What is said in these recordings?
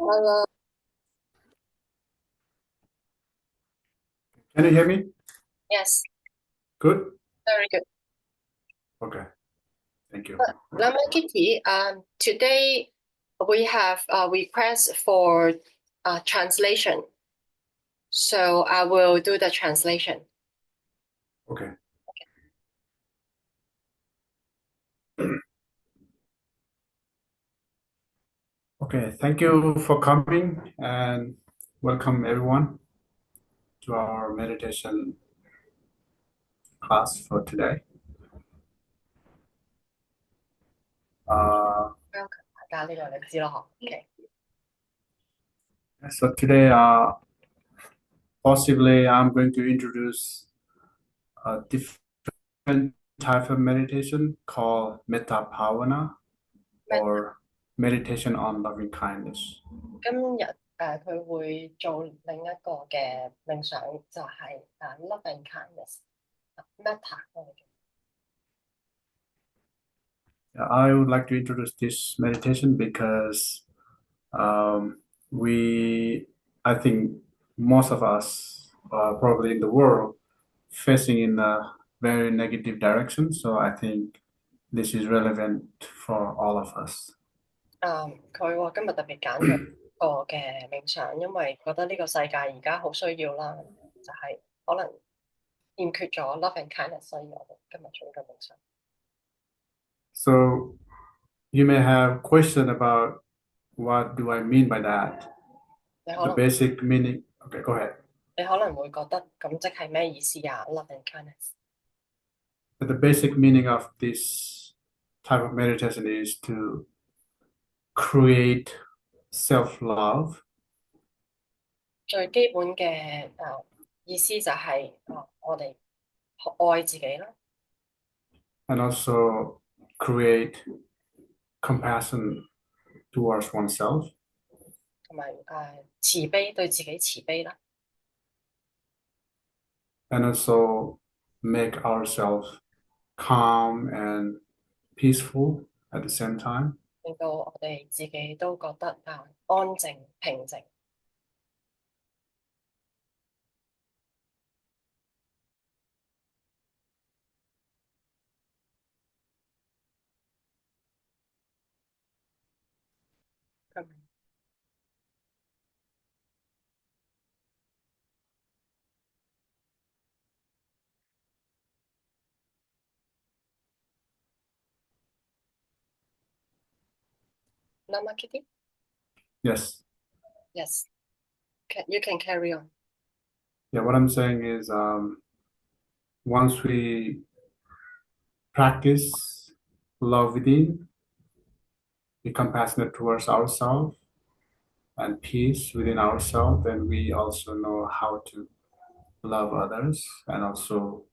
Hello. Can you hear me? Yes, Good? very good. Okay, thank you. Lama Kitti, today we have a request for translation. So I will do the translation. Okay. Okay, thank you for coming and welcome everyone to our meditation class for today. Uh, Welcome. 大家呢個你知咯嗬？OK。so today, possibly I'm going to introduce a different type of meditation called Metta Bhavana or meditation on loving kindness. 今日佢會做另一個嘅冥想，就係 love and kindness，Metta。I would like to introduce this meditation because um, I think most of us, probably in the world, facing in a very negative direction. So I think this is relevant for all of us. 佢話今日特別揀咗個嘅冥想，因為覺得呢個世界而家好需要啦，就係可能欠缺咗 love and kindness，所以我哋今日做呢個冥想。So you may have question about what do I mean by that? The 你可能 basic meaning. Okay, go ahead. 你可能會覺得咁即係咩意思啊？Love and kindness。But the basic meaning of this type of meditation is to create self-love 最基本嘅意思就係我哋愛自己啦，and also create compassion towards oneself 同埋慈悲對自己慈悲啦，and also make ourselves calm and peaceful at the same time. 令到我哋自己都覺得安靜平靜咁。Lama Kitty? Yes. Yes, you can carry on. Yeah, what I'm saying is once we practice love within, be compassionate towards ourselves and peace within ourselves, then we also know how to love others and also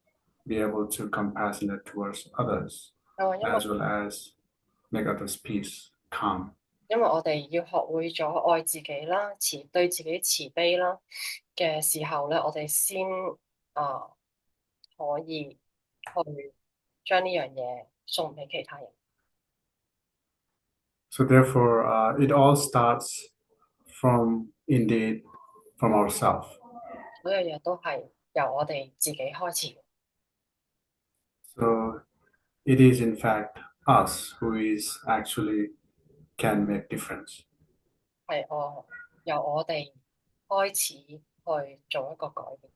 be able to compassionate towards others 因為 as well as make others peace, calm. 因為我哋要學會咗愛自己啦，可以去將呢樣嘢送俾其他人。So therefore, it all starts from indeed from ourselves. 所有嘢都係由我哋自己開始。So it is in fact us who is actually can make difference. 係由我哋開始去做一個改變。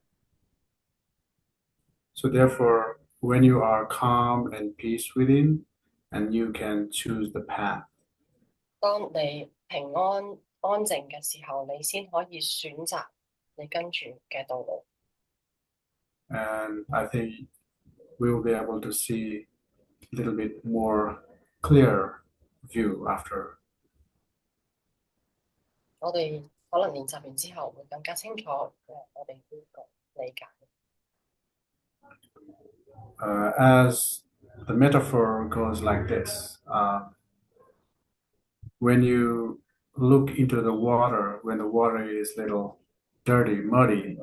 So therefore, when you are calm and peace within, and you can choose the path. 當你平安安靜嘅時候，你先可以選擇你跟住嘅道路。And I think we will be able to see a little bit more clear view after. 我哋可能練習完之後會更加清楚我哋呢個理解。As the metaphor goes like this, when you look into the water, when the water is little dirty, muddy,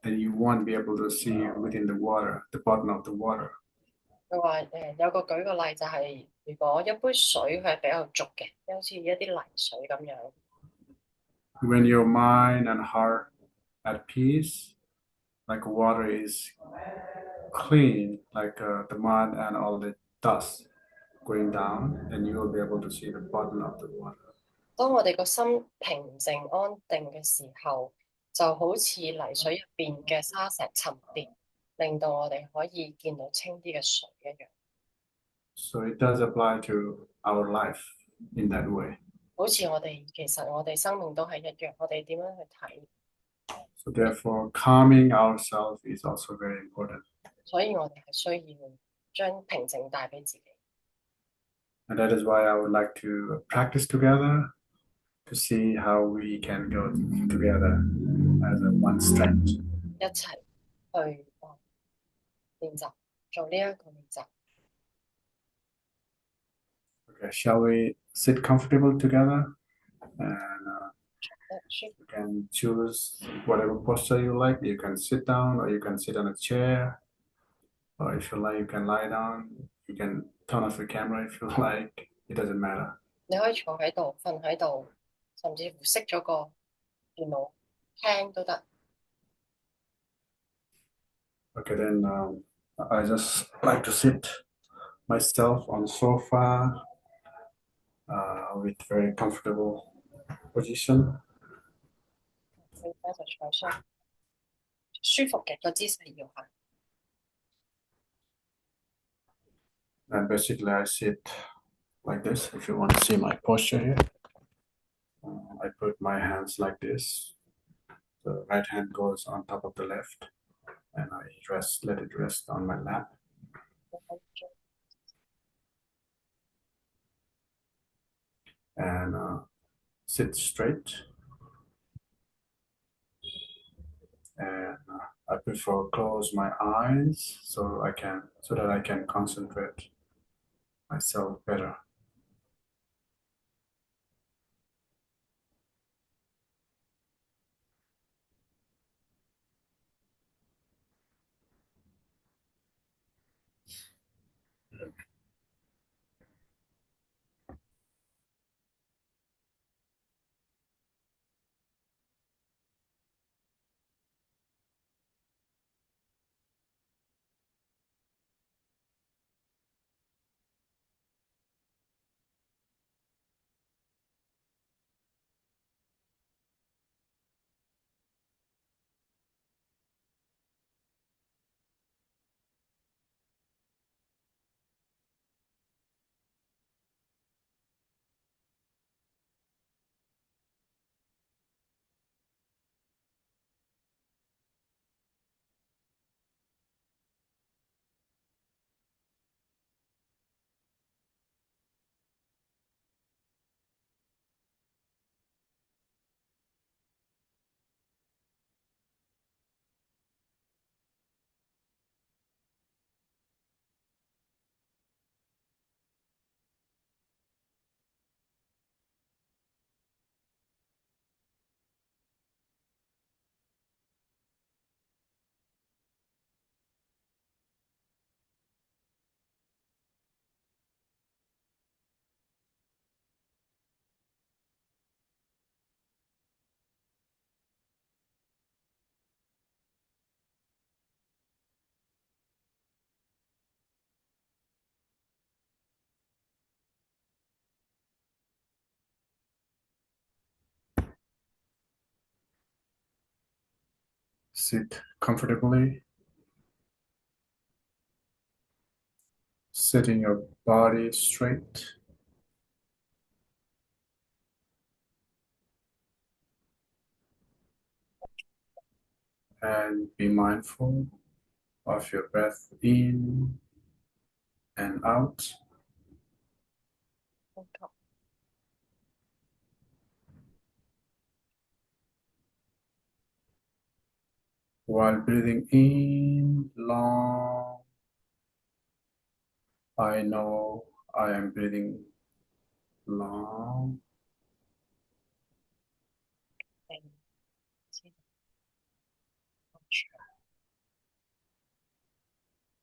then you won't be able to see within the water, the bottom of the water. 佢話有個舉個例就係，如果一杯水佢係比較濁嘅，好似一啲泥水咁樣， when your mind and heart at peace, like water is clean, like the mud and all the dust going down, and you will be able to see the bottom of the water. 當我哋個心平靜安定嘅時候，就好似泥水入邊嘅沙石沉澱，令到我哋可以見到清啲嘅水一樣。So it does apply to our life in that way. 好似其實我哋生命都係一樣，我哋點樣去睇？So therefore, calming ourselves is also very important. 所以我哋係需要將平靜帶俾自己。And that is why I would like to practice together to see how we can go together as a one strength. 一齊去練習，做呢一個練習。Okay, shall we sit comfortable together? And you can choose whatever posture you like. You can sit down or you can sit on a chair. Or if you like, you can lie down. You can turn off your camera if you like. It doesn't matter. 你可以坐喺度，瞓喺度，甚至乎熄咗個電腦聽都得。Okay, then I just like to sit myself on the sofa with very comfortable position. 而家就坐上舒服嘅個姿勢要下。And basically, I sit like this. If you want to see my posture here, I put my hands like this. The right hand goes on top of the left, and I let it rest on my lap. And sit straight. And I prefer close my eyes so that I can concentrate myself better. Sit comfortably. Setting your body straight. And be mindful of your breath in and out. While breathing in long, I know I am breathing long.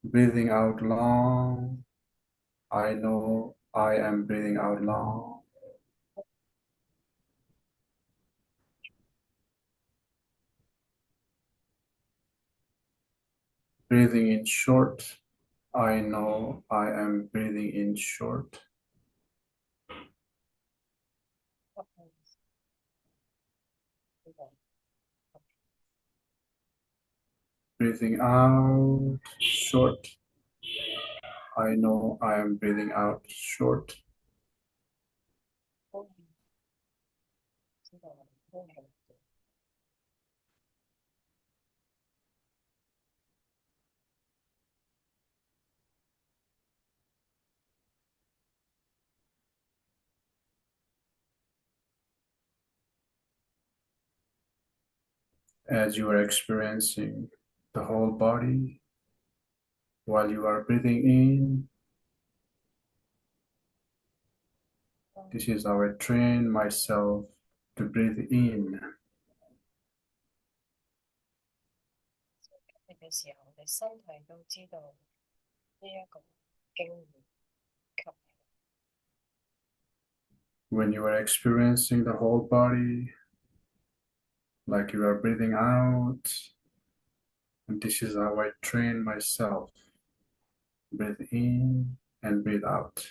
Breathing out long, I know I am breathing out long. breathing in short. I know I am breathing in short. 吸氣呢個 Breathing out short. I know I am breathing out short. 呼氣，知道我哋呼氣 As you are experiencing the whole body while you are breathing in. This is how I train myself to breathe in. 吸氣嘅時候，你身體都知道呢一個經驗吸氣。When you are experiencing the whole body, like you are breathing out, and this is how I train myself. Breathe in and breathe out.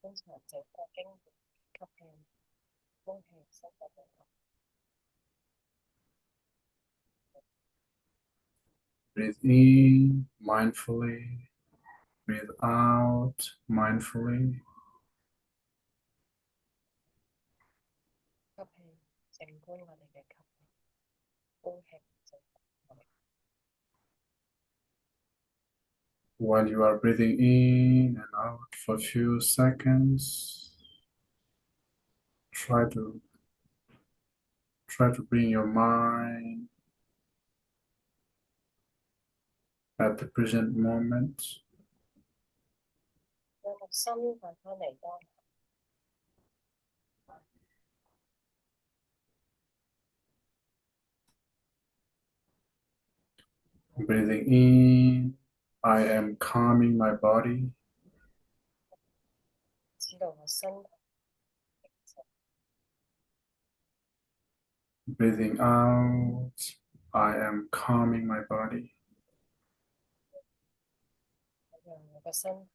觀察整個經驗吸氣、呼氣，身體都合。Breathe in mindfully, breathe out mindfully. 吸氣，靜觀我哋嘅吸氣，呼氣，靜觀我哋。While you are breathing in and out for a few seconds, try to bring your mind at the present moment. 讓個心翻返嚟當下。Breathing in, I am calming my body. 知道個身體平靜。Breathing out, I am calming my body. 讓我個身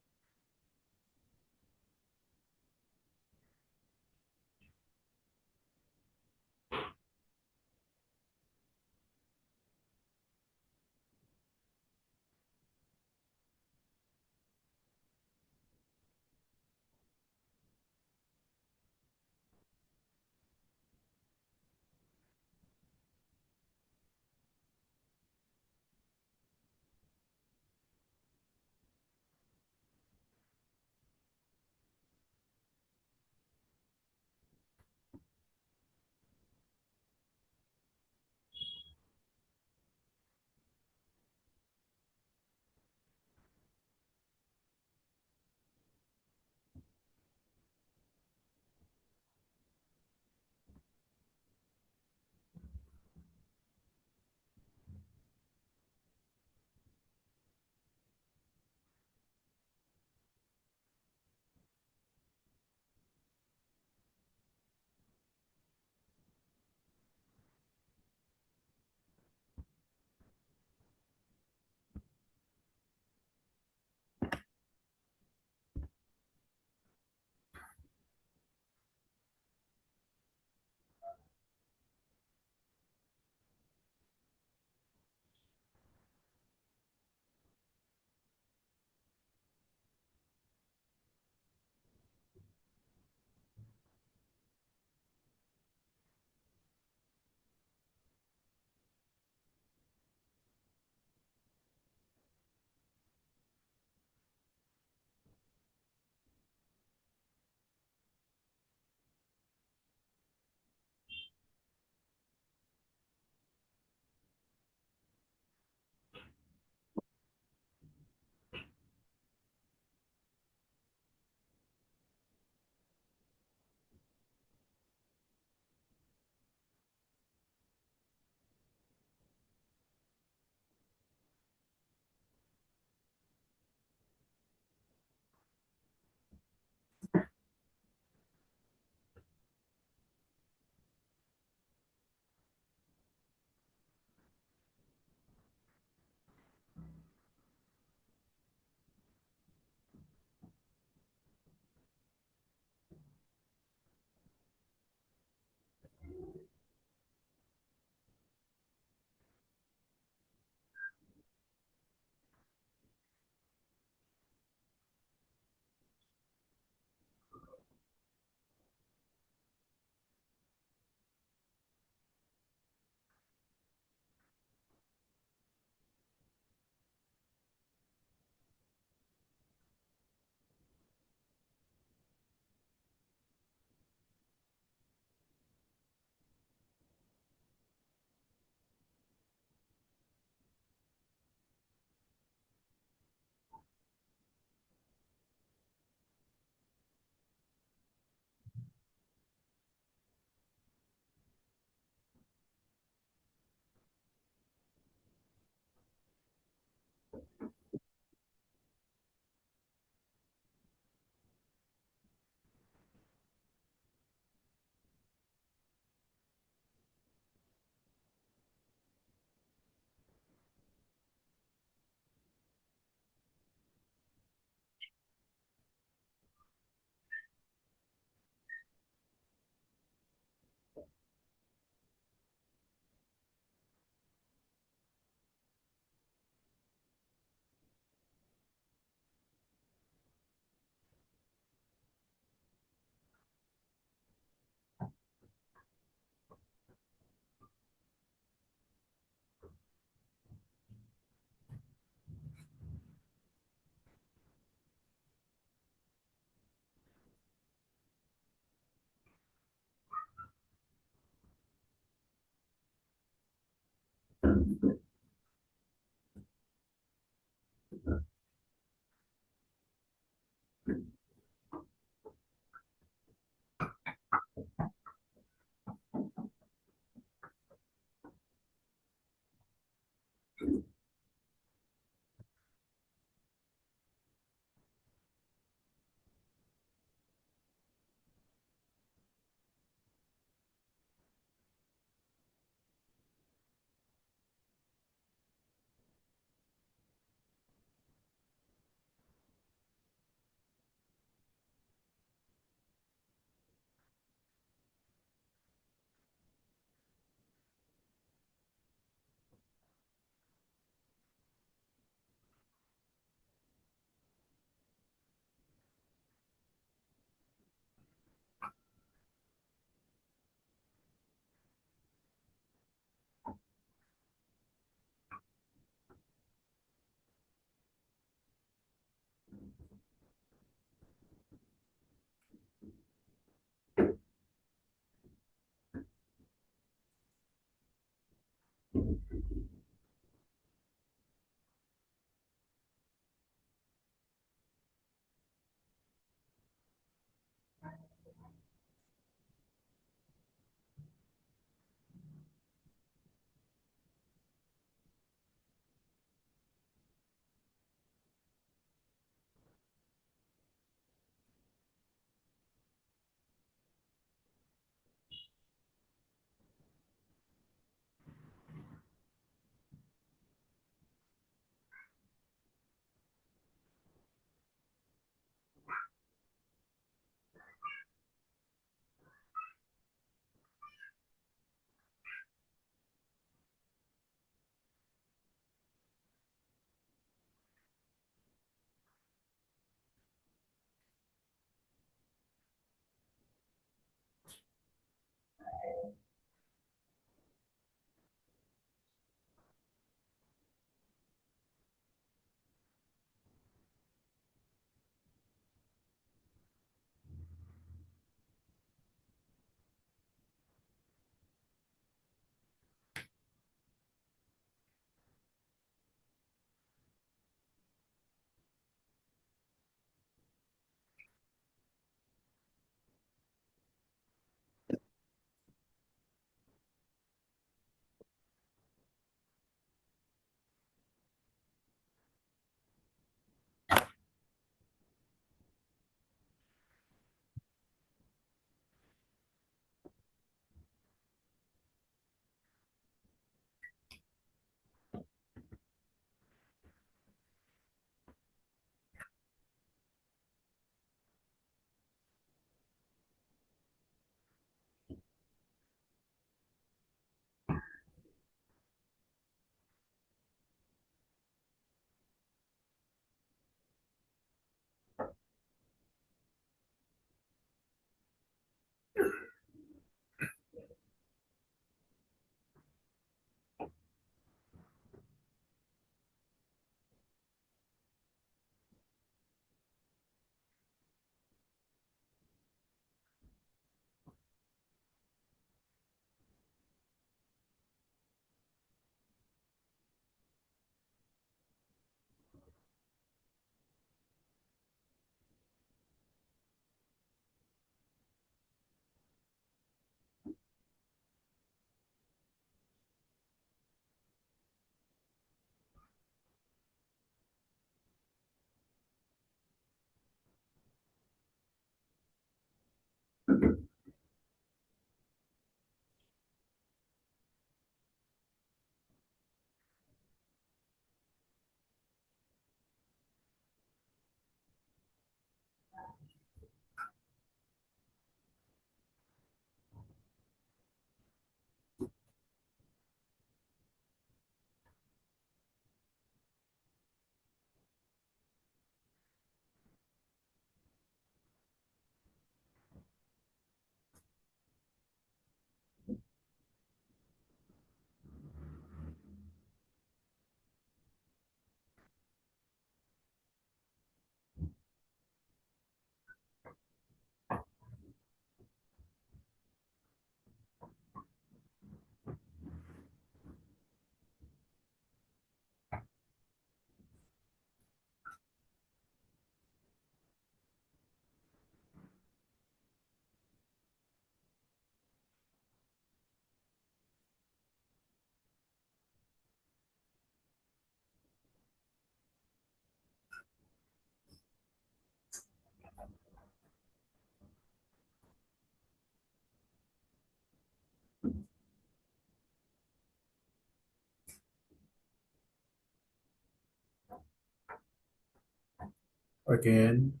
Again,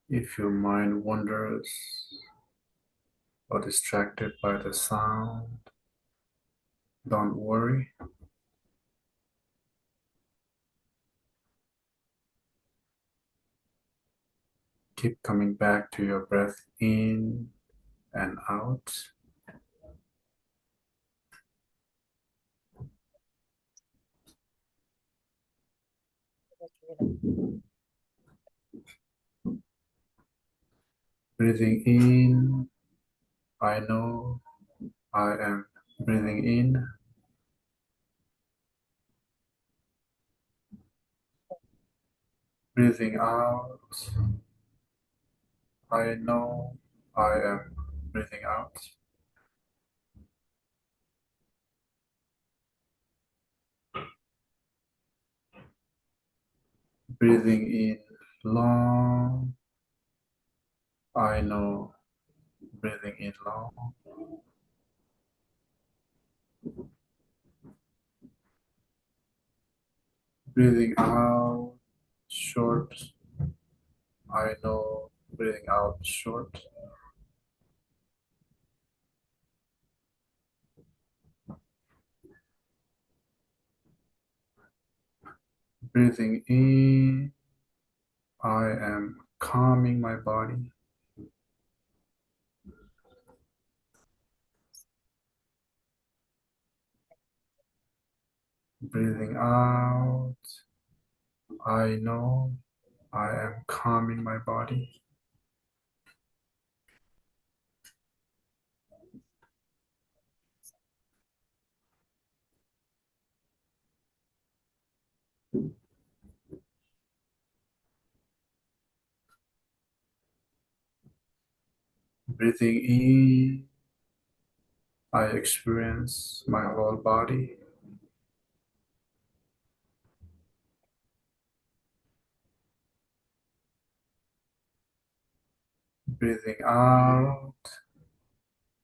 if your mind wanders or distracted by the sound, don't worry. Keep coming back to your breath in and out. Breathing in, I know I am breathing in. Breathing out, I know I am breathing out. Breathing in long, I know breathing in long. Breathing out short, I know breathing out short. Breathing in, I am calming my body. Breathing out, I know I am calming my body. Breathing in, I experience my whole body. Breathing out,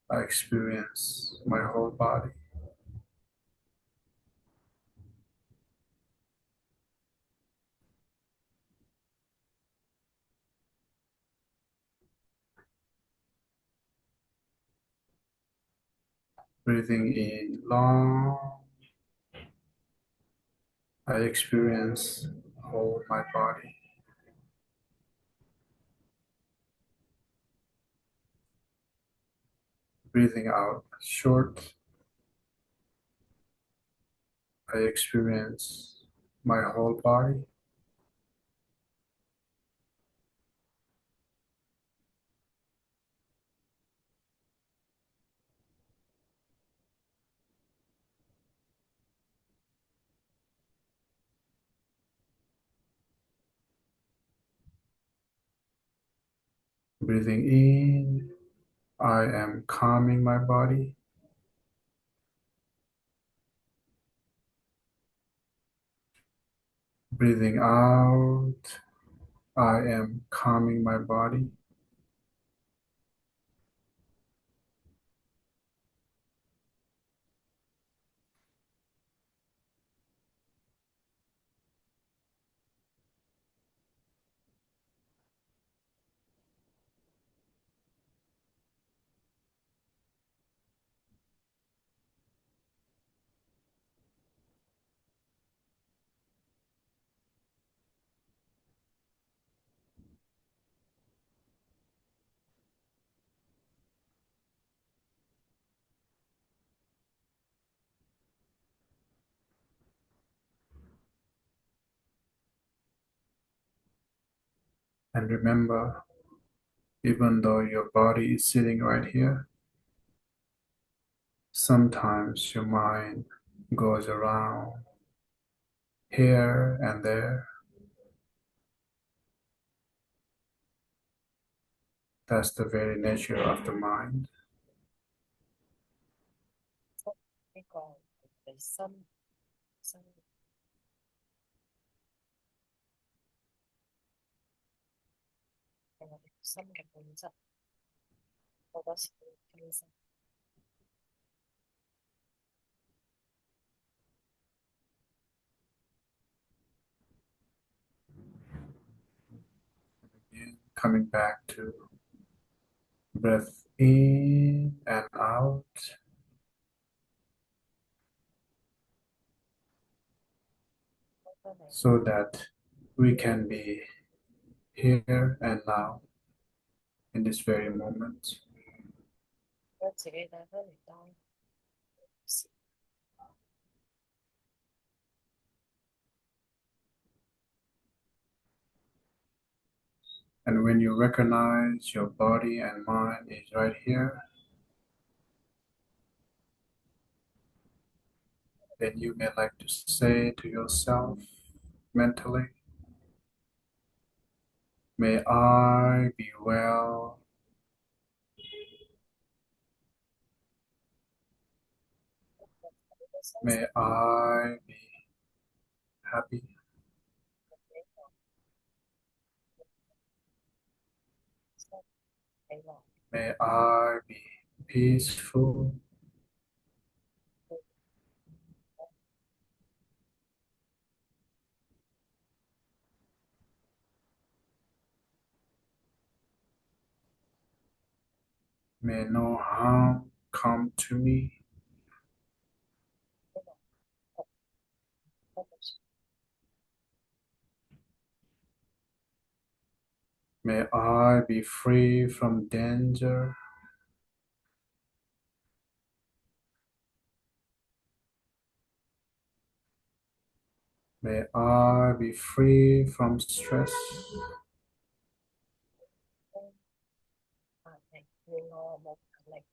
I experience my whole body. Breathing in long, I experience whole my body. Breathing out short, I experience my whole body. Breathing in, I am calming my body. Breathing out, I am calming my body. And remember, even though your body is sitting right here, sometimes your mind goes around here and there. That's the very nature of the mind. 呢個係心係我哋心嘅本質，好多時會分心。coming back to breath in and out so that we can be here and now in this very moment. 將自己帶返嚟當時， And when you recognize your body and mind is right here, then you may like to say to yourself mentally, may I be well, may I be happy, 喜樂， may I be peaceful, may no harm come to me, 喜樂，不不是 may I be free from danger, may I be free from stress, 壓力，願我冇壓力，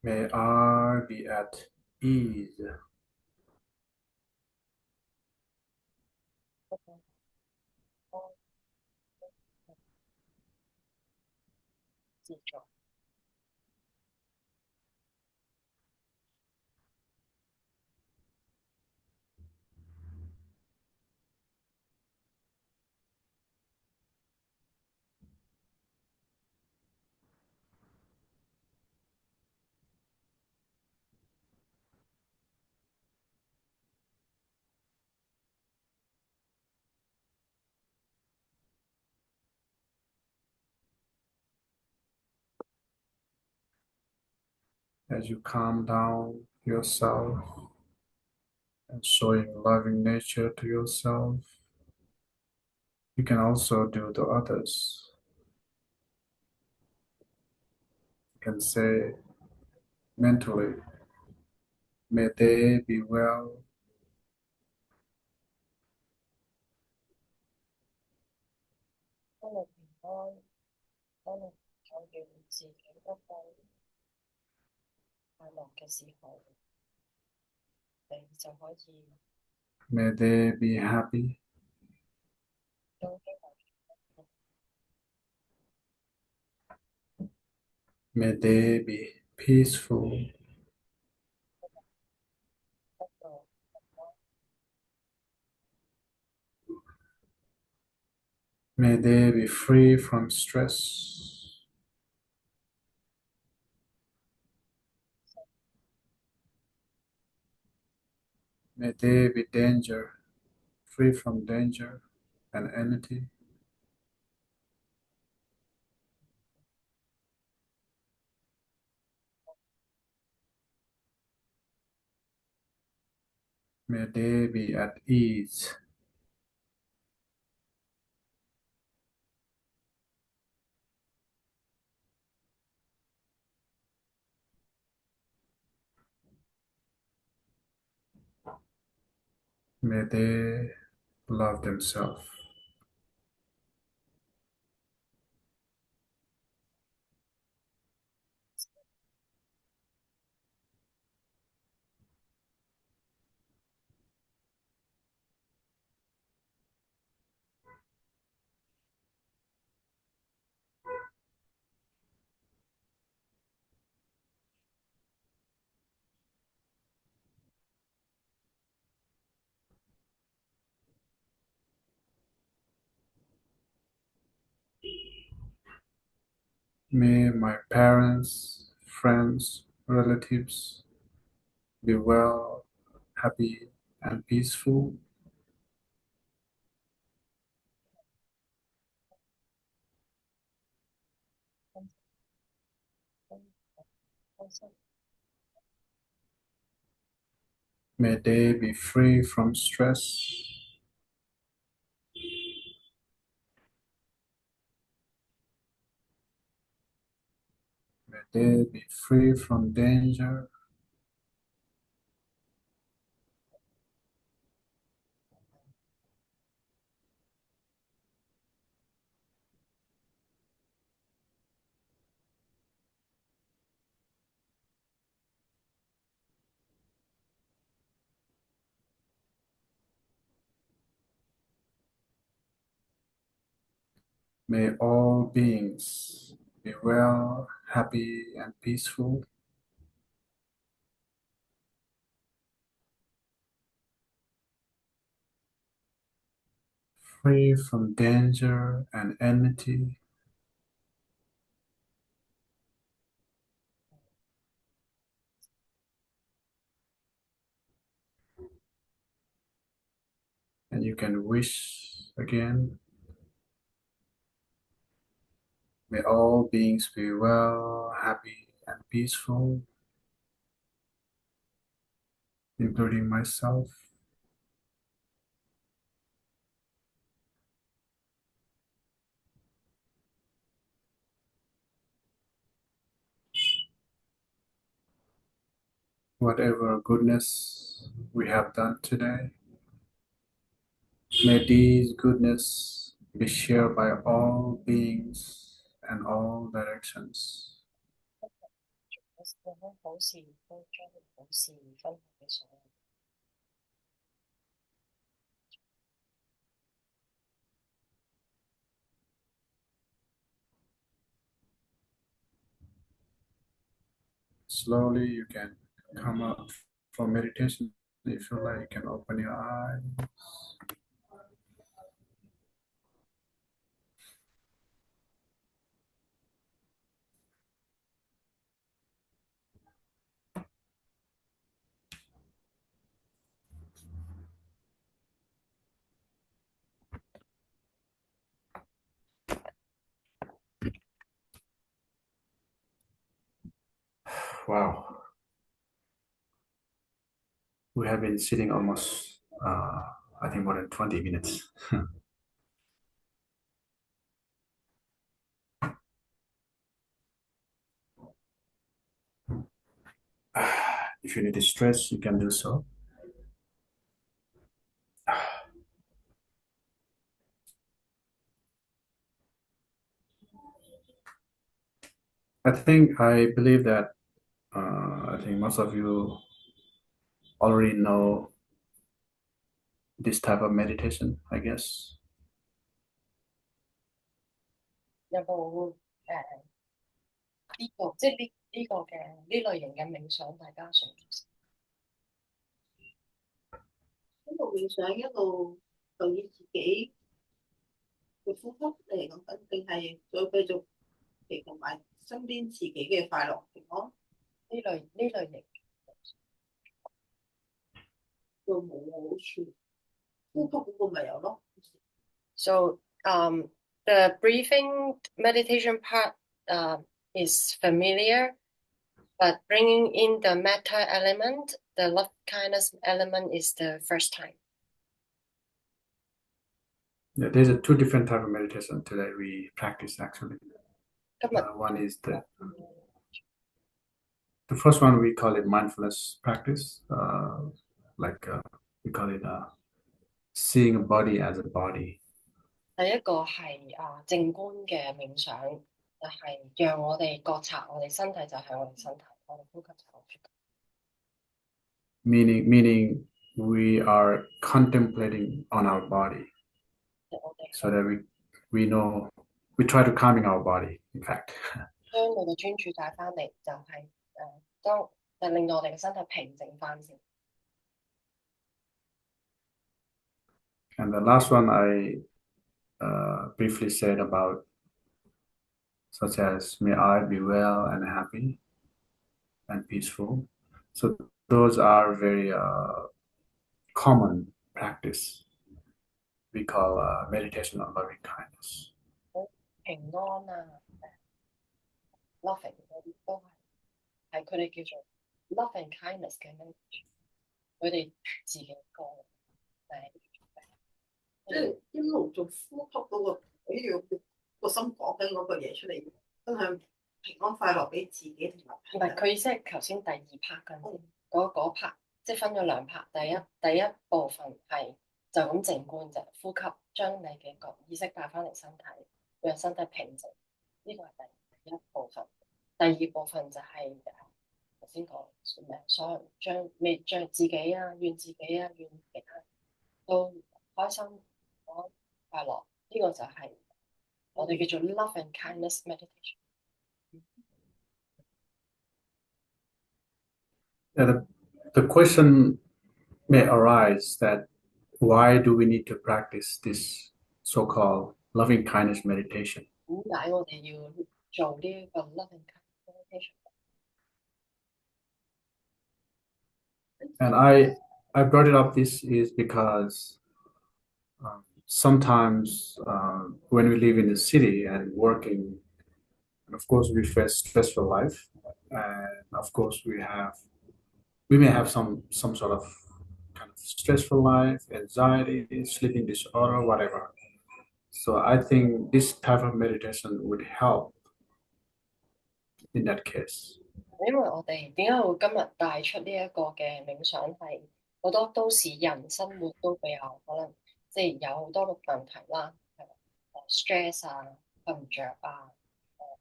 may I be at ease, 不過安自在。 as you calm down yourself and showing loving nature to yourself. You can also do to others. You can say mentally, may they be well, 當你平安，當你感覺自己得到快樂嘅時候，你就可以 may they be happy, 將希望 may they be peaceful, 得到 may they be free from stress, may they be free from danger and enmity, may they be at ease, may they love themselves. May my parents, friends, relatives be well, happy, and peaceful. May they be free from stress. May they be free from danger. May all beings be well, happy, and peaceful, free from danger and enmity. And you can wish again. May all beings be well, happy, and peaceful, including myself. Whatever goodness we have done today, may these goodness be shared by all beings and all directions. 好事都將好事分享俾所有人。Slowly, you can come up for meditation. If you like, you can open your eyes. Wow, we have been sitting almost, I think, more than 20 minutes. If you need to stretch, you can do so. I believe that I think most of you already know this type of meditation, I guess. 有冇即係呢類型嘅冥想，大家常一路冥想一路留意自己嘅呼吸嚟講緊，定係再繼續嚟同埋身邊自己嘅快樂平安呢類型。就冇好處。呼吸嗰個咪有咯。So the breathing meditation part is familiar, but bringing in the metta element, the love kindness element, is the first time. Yeah, there's two different type of meditation today we practice actually. 今日 One is the first one we call it mindfulness practice. We call it seeing a body as a body. 第一個係靜觀嘅冥想，就係讓我哋覺察我哋身體就係我哋身體，我哋呼吸就係我哋呼吸。Meaning we are contemplating on our body so that we know we try to calming our body, in fact. 將你嘅專注帶翻嚟，就令到我哋嘅身體平靜翻先。And the last one I briefly said about, such as may I be well and happy and peaceful. So those are very common practice we call meditation on loving kindness. 平安啊，loving 嗰啲都係佢哋叫做 love and kindness 嘅 meditation，佢哋自己個即係一路做呼吸嗰個，你要個心講緊嗰個嘢出嚟，分享平安快樂俾自己同埋。唔係佢意思係頭先第二 part 嗰 part， 即係分咗兩 part。第一部分係就咁靜觀就呼吸，將你嘅個意識帶翻嚟身體，讓身體平靜。呢個係第一部分。第二部分就係頭先講咩？所有將自己啊，願自己啊，願其他都開心、快樂。呢個就係我哋叫做 love and kindness meditation。The question may arise that why do we need to practice this so-called loving kindness meditation? 點解我哋要做呢個 love and kindness meditation？ And I brought it up. This is because sometimes when we live in the city and working, and of course we face stressful life, and of course we may have some sort of kind of stressful life, anxiety, sleeping disorder, whatever. So I think this type of meditation would help in that case. 因為我哋點解會今日帶出呢一個嘅冥想係好多都市人生活都比較可能即係有好多個問題啦，stress 啊、瞓唔着啊、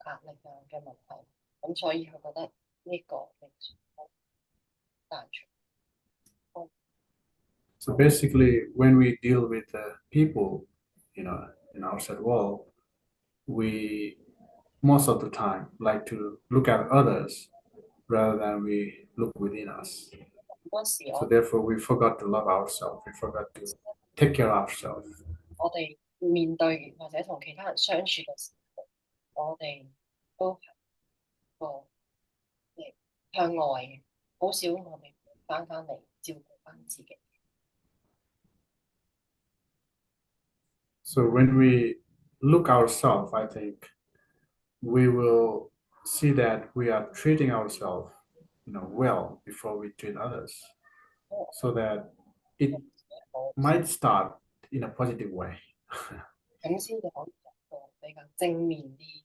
壓力啊嘅問題，咁所以佢覺得呢個冥想帶出。So basically, when we deal with people, in outside world, we most of the time like to look at others rather than we look within us. 好多時 So therefore, we forgot to love ourselves. We forgot to take care of ourselves. 我哋面對或者同其他人相處嘅時候，我哋都係個向外嘅，好少我哋翻嚟照顧翻自己。So when we look ourselves, I think we will see that we are treating ourselves, well before we treat others, so that it might start in a positive way. 咁先至可以有個比較正面啲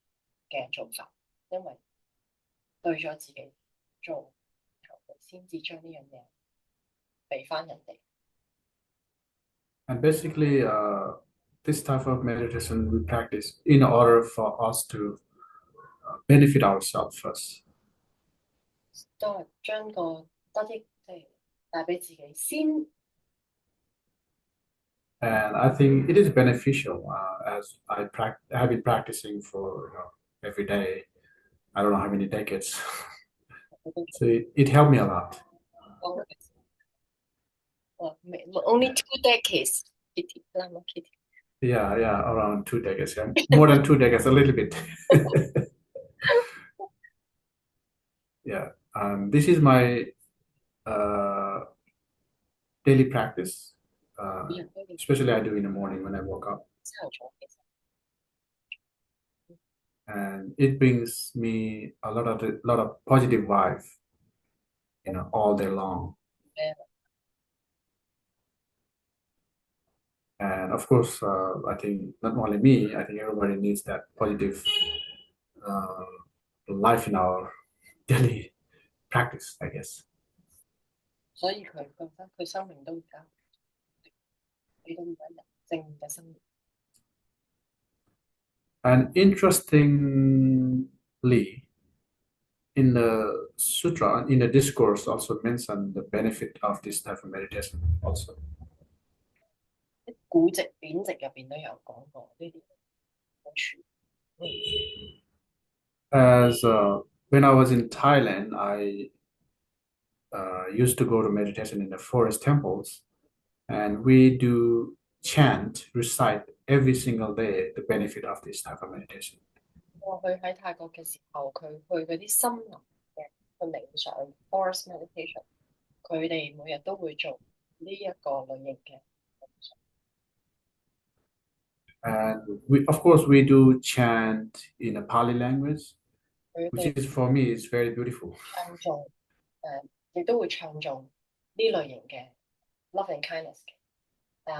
嘅做法，因為對咗自己做，然後先至將呢樣嘢俾翻人哋。And basically, this type of meditation we practice in order for us to benefit ourselves first. 都係將個得益即係帶俾自己先。And I think it is beneficial as I have been practicing for every day. I don't know how many decades. So it helped me a lot. Only 2 decades, Kitti, Lama Kitti. Yeah, around 2 decades. Yeah. More than 2 decades, a little bit. Yeah, this is my daily practice. Especially I do in the morning when I woke up. And it brings me a lot of positive vibe, all day long. And of course, I think not only me, I think everybody needs that positive life in our daily practice, I guess. 所以佢覺得佢生命都而家俾到每一日正嘅生活。And interestingly, in the sutra, in the discourse, also mentioned the benefit of this type of meditation also. 古籍典籍入邊都有講過呢啲好處。As when I was in Thailand, I used to go to meditation in the forest temples, and we do chant, recite every single day the benefit of this type of meditation. 我去喺泰國嘅時候，佢去嗰啲森林嘅去冥想 forest meditation，佢哋每日都會做呢一個類型嘅。And of course, we do chant in a Pali language, 佢 which 哋 is for me is very beautiful. 唱頌亦都會唱頌呢類型嘅 love and kindness 嘅。但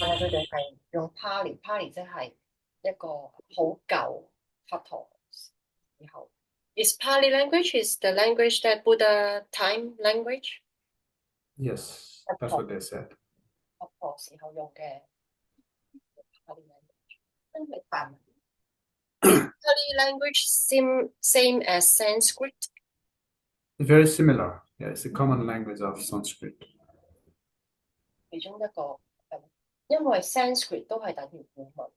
係佢哋係用 Pali 即係一個好舊佛陀時候。Is Pali language is the language that Buddha time language? Yes, that's what they said. 佛陀時候用嘅 Pali language， 因為梵文。Pali language same as Sanskrit? Very similar. Yeah, it's a common language of Sanskrit. 其中一個因為 Sanskrit 都係等於古文，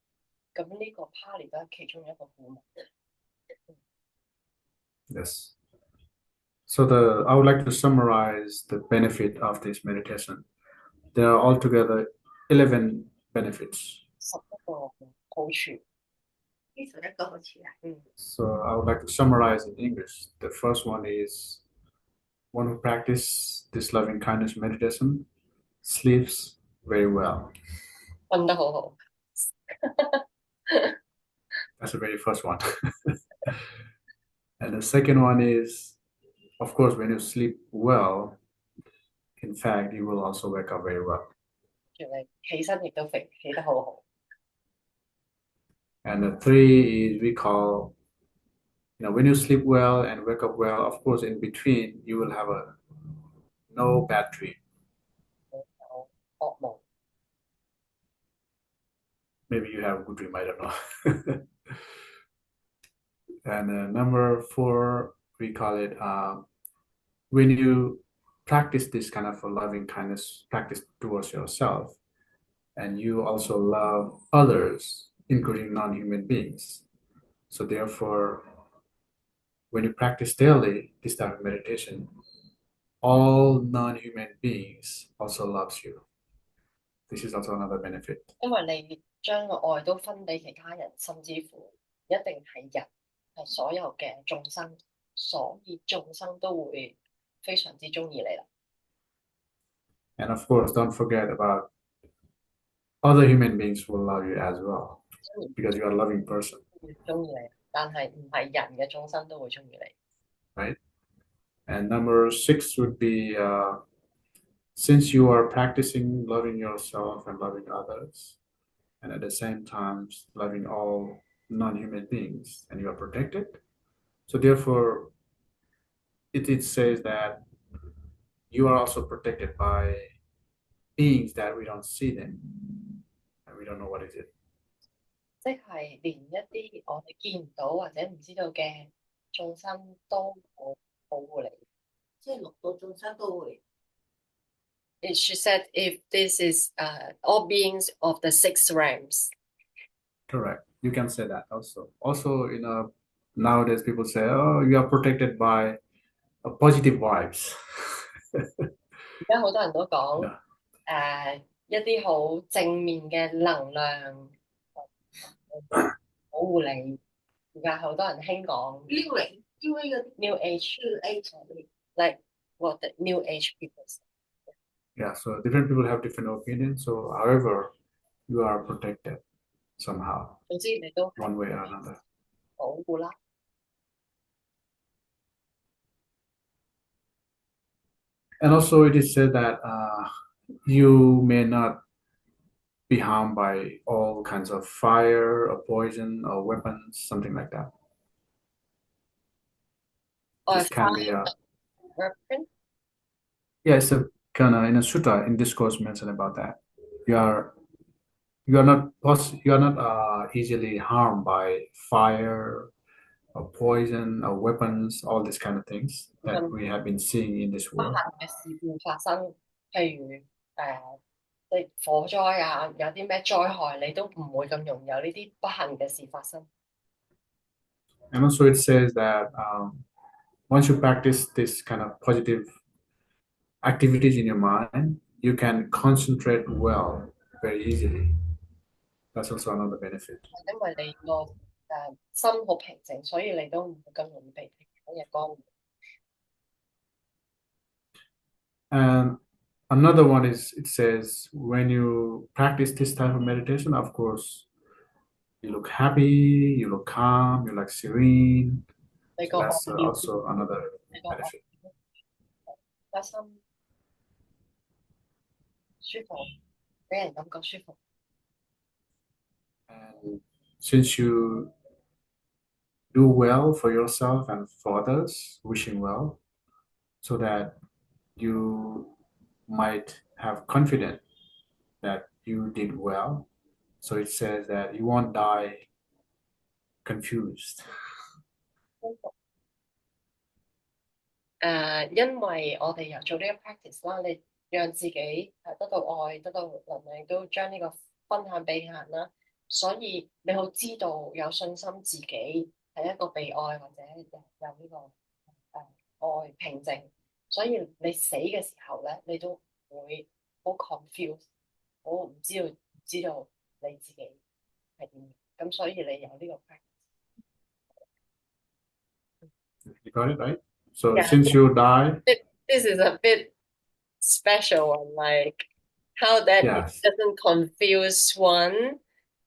咁呢個 Pali 都係其中一個古文。Yes. So I would like to summarize the benefit of this meditation. There are altogether 11 benefits. 11個好處。11個好處啊。So I would like to summarize in English. The first one is one who practice this loving kindness meditation sleeps very well. 瞓得好好。That's the very first one. And the second one is, of course, when you sleep well, in fact, you will also wake up very well. 原嚟起身亦都起得好好。And the three is we call, when you sleep well and wake up well, of course, in between, you will have no bad dream. 有噩夢。Maybe you have a good dream, I don't know. And number 4, we call it when you practice this kind of a loving kindness practice towards yourself, and you also love others, including non-human beings. So therefore, when you practice daily this type of meditation, all non-human beings also loves you. This is also another benefit. 因為你將個愛都分俾其他人，甚至乎一定係人，係所有嘅眾生，所以眾生都會非常之鍾意你啦。And of course, don't forget about other human beings will love you as well, because you are a loving person. 鍾意你，但係唔係人嘅眾生都會鍾意你。Right? And number 6 would be since you are practicing loving yourself and loving others, and at the same time loving all non-human beings, and you are protected. So therefore, it says that you are also protected by beings that we don't see them, and we don't know what is it. 即係連一啲我哋見唔到或者唔知道嘅眾生都會保護你。即係6個眾生都會。She said if this is all beings of the 6 realms. Correct. You can say that also. Also, nowadays people say, oh, you are protected by positive vibes. 而家好多人都講一啲好正面嘅能量保護你。而家好多人興講 New Age, like what the New Age people say. Yeah, so different people have different opinions. So however, you are protected somehow, 總之你都 one way or another. 保護啦。And also it is said that you may not be harmed by all kinds of fire or poison or weapons, something like that. This can be weapon? Yeah, it's a kind of in a sutta in discourse mentioned about that. You are not easily harmed by fire or poison or weapons, all these kind of things that we have been seeing in this 不 world. 幸嘅事故發生，譬如即係火災啊，有啲咩災害，你都唔會咁容易有呢啲不幸嘅事發生。And also it says that once you practice this kind of positive activities in your mind, you can concentrate well very easily. That's also another benefit. 因為你個心好平靜，所以你都唔會咁容易被其他嘢干擾。And another one is it says when you practice this type of meditation, of course, you look happy, you look calm, you look serene. 你 So 個外 that's 表 also another 你個外 benefit. 個心舒服，俾人感覺舒服。 And since you do well for yourself and for others, wishing well, so that you might have confidence that you did well. So it says that you won't die confused. 因為我哋又做呢個 practice 啦，你讓自己得到愛，得到能量，都將呢個分享俾人啦，所以你好知道有信心自己係一個被愛或者有呢個愛平靜，所以你死嘅時候咧，你都會好 confused， 好唔知道你自己係點，咁所以你有呢個 practice。 You got it, right? So Yeah. since you die, This is a bit special one, like how that it yes, doesn't confuse one.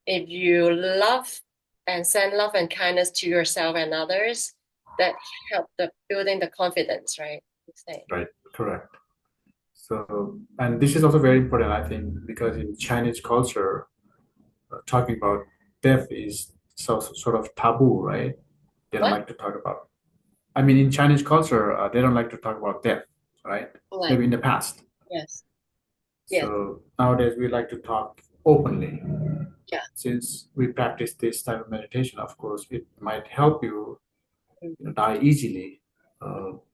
If you love and send love and kindness to yourself and others, that help the building the confidence, right? You say. right, correct. So, and this is also very important, I think, because in Chinese culture, talking about death is sort of taboo, right? They don't What? like to talk about. I mean, in Chinese culture, they don't like to talk about death, right? Like, Maybe in the past. yes. Yes. So nowadays we like to talk openly. Yeah. Since we practice this type of meditation, of course, it might help you, Mm. die easily.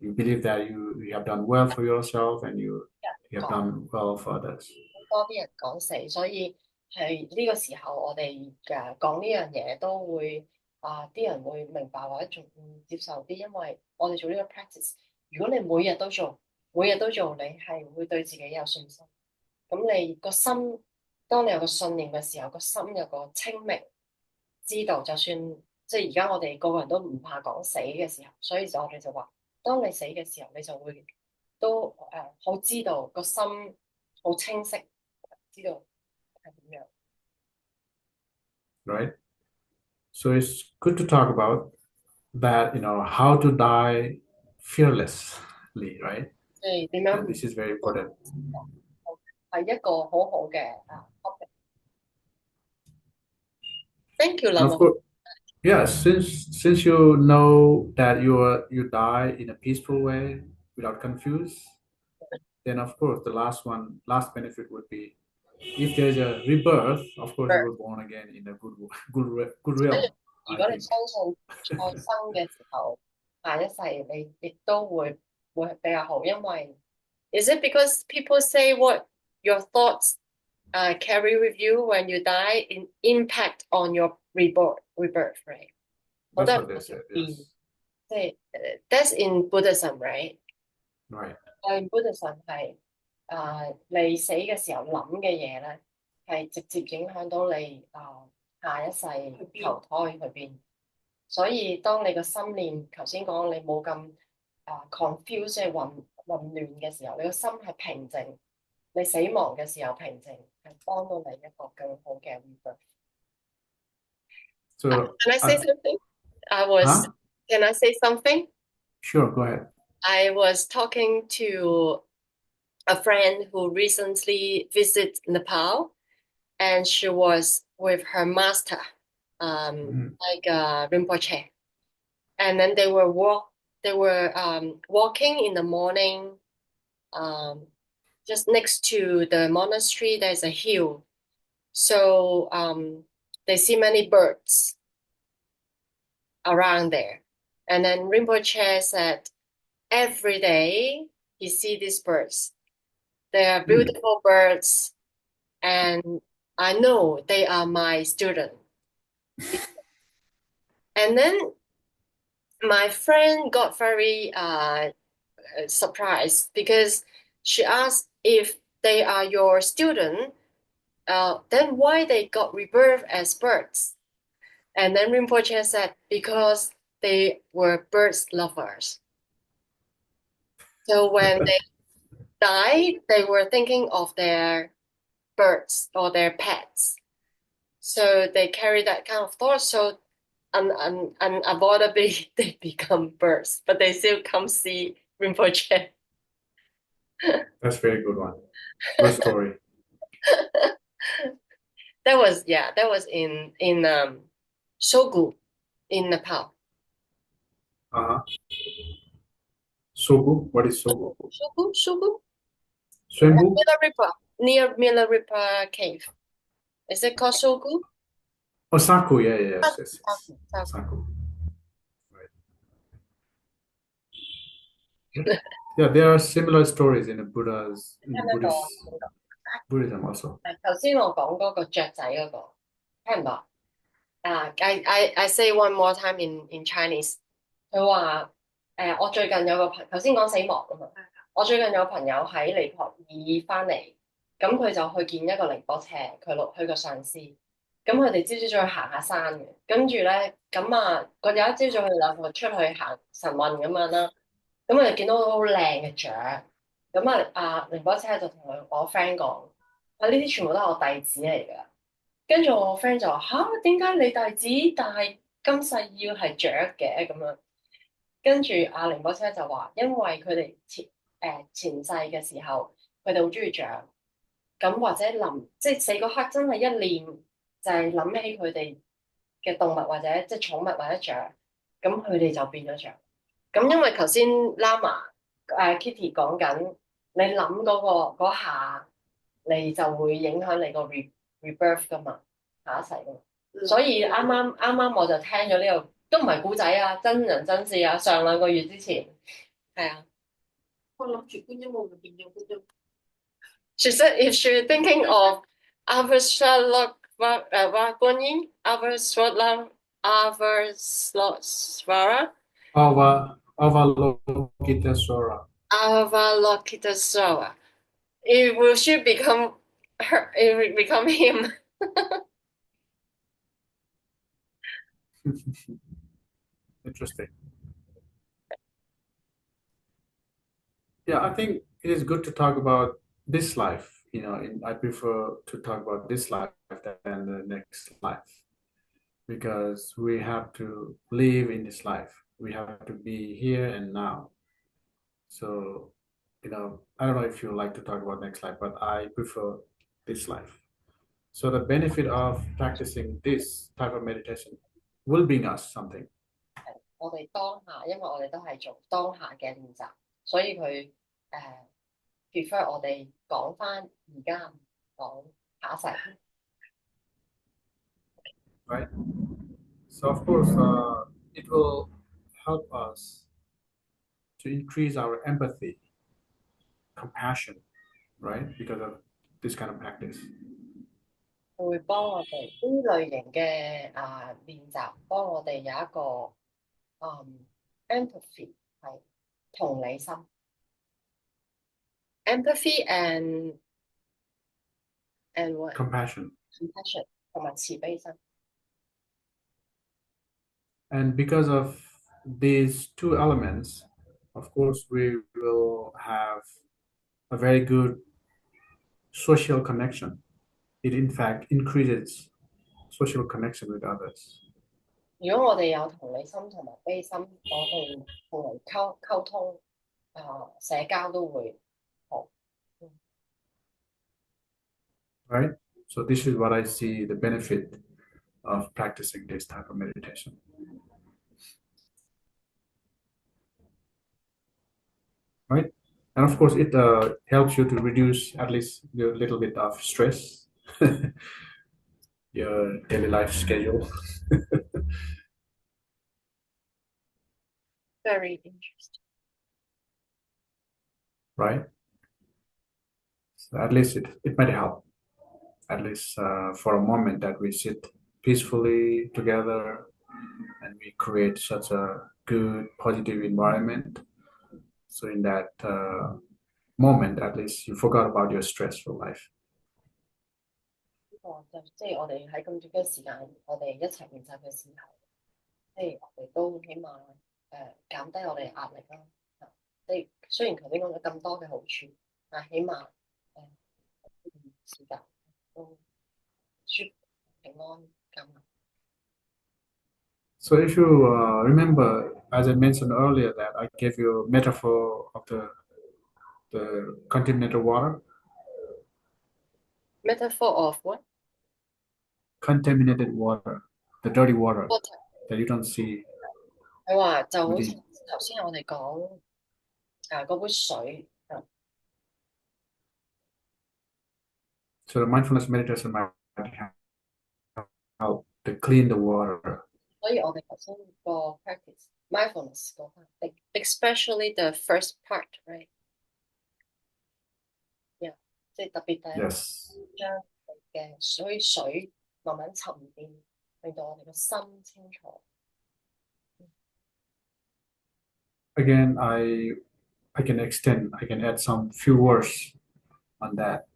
You believe that you have done well for yourself and you have Yeah. done well for others. 多啲人講死，所以係呢個時候我哋講呢樣嘢都會啲人會明白或者仲接受啲，因為我哋做呢個 practice，如果你每日都做，你係會對自己有信心。咁你個心，當你有個信念嘅時候，個心有個清明，知道就算即係而家我哋個個人都唔怕講死嘅時候，所以我哋就話，當你死嘅時候，你就會都好知道個心好清晰。 Right? So it's good to talk about that, how to die fearlessly, right? 即係點 And 樣 this is very important. 係一個好好嘅topic。Thank you, And of Lama. course, yes, since you know that you die in a peaceful way without confuse, then of course the last benefit would be if there's a rebirth, of course you were born again in a good realm, 如 I 果你 think. 相信再生嘅時候，下一世你亦都會比較好，因為 is it because people say what your thoughts carry with you when you die in impact on your rebirth, right? That's what they said, yes. 即係that's in Buddhism, right? Right. In Buddhism 係你死嘅時候諗嘅嘢咧，係直接影響到你下一世投胎去邊。所以當你個心念頭先講你冇咁confuse 即係混亂嘅時候，你個心係平靜，你死亡嘅時候平靜，係幫到你一個更好嘅 rebirth。 So Can I say something? Huh? Can I say something? Sure, go ahead. I was talking to a friend who recently visited Nepal, and she was with her master, like Rinpoche, and then they were walking in the morning. Just next to the monastery, there's a hill, so they see many birds around there, and then Rinpoche said, every day you see these birds. They are beautiful birds, and I know they are my student. And then my friend got very surprised because she asked if they are your student, then why they got rebirth as birds? And then Rinpoche said, because they were birds lovers. So when they died, they were thinking of their birds or their pets. So they carry that kind of thought. So unavoidably they become birds, but they still come see Rinpoche. That's a very good one. Good story. That was in Sogu in Nepal. Sogu? What is Sogu? Sogu? Swembu? Near Milarepa Cave. Is it called Sogu? Oh, Saku. Yes. Sagu. Saku. Right. Yeah, there are similar stories in the Buddhism also. 頭先我講嗰個雀仔嗰個，聽唔到？I say one more time in Chinese。佢話我最近有個頭先講死亡啊嘛，我最近有朋友喺尼泊爾翻嚟，咁佢就去見一個仁波切，佢個上司，咁佢哋朝早去行下山嘅，跟住咧咁啊，有一朝早佢哋兩個出去行晨運咁樣啦，咁佢哋見到好靚嘅雀，咁仁波切就同我 friend 講。呢啲全部都係我弟子嚟㗎。跟住我 friend 就話吓，點解你弟子但係今世要係雀嘅咁樣？跟住仁波切就話，因為佢哋前世嘅時候，佢哋好中意雀，咁或者即係死嗰刻真係一念就係諗起佢哋嘅動物或者即係寵物或者雀，咁佢哋就變咗雀。咁因為頭先 Lama Kitti 講緊，你諗嗰下。你就會影響你個 rebirth 噶嘛，下一世噶嘛。所以啱啱我就聽咗呢個，都唔係古仔啊，真人真事啊，上2個月之前，係啊。我諗住觀音我咪變咗觀音。She said if she thinking of Avalokitesvara, Avalokitesvara. it should become her. It will become him. Interesting. Yeah, I think it is good to talk about this life. I prefer to talk about this life than the next life because we have to live in this life. We have to be here and now. So, I don't know if you like to talk about next life, but I prefer this life. So the benefit of practicing this type of meditation will bring us something. 我哋當下，因為我哋都係做當下嘅練習，所以佢prefer 我哋講翻而家，講下一世。Right? So of course, it will help us to increase our empathy, compassion, right? Because of this kind of practice. 佢會幫我哋呢類型嘅練習，幫我哋有一個empathy 係同理心 ，empathy and what compassion 同埋慈悲心。And because of these two elements, of course, we will have a very good social connection. It in fact increases social connection with others. 如果我哋有同理心同埋悲心，我哋同人溝通社交都會好。Right? So this is what I see the benefit of practicing this type of meditation. Right? And of course, it helps you to reduce at least a little bit of stress, your daily life schedule. Very interesting. Right? So at least it might help, at least for a moment that we sit peacefully together and we create such a good, positive environment. So in that moment, at least you forgot about your stressful life. 即係我哋喺咁短嘅時間，我哋一齊練習嘅時候，即係我哋都起碼減低我哋壓力啦。即係雖然頭先講咗咁多嘅好處，但起碼時間都舒服平安咁。So if you remember, as I mentioned earlier, that I gave you a metaphor of the contaminated water. Metaphor of what? Contaminated water, the dirty water Water. that you don't see 佢話就好似 within. 頭先我哋講嗰杯水。So the mindfulness meditation might help to clean the water. 所以我哋頭先個 practice mindfulness 嗰 part, especially the first part, right? Yeah， 即係特別第一 Yes. 將嘅水慢慢沉澱，令到我哋個心清楚。Again, I can extend, I can add some few words on that.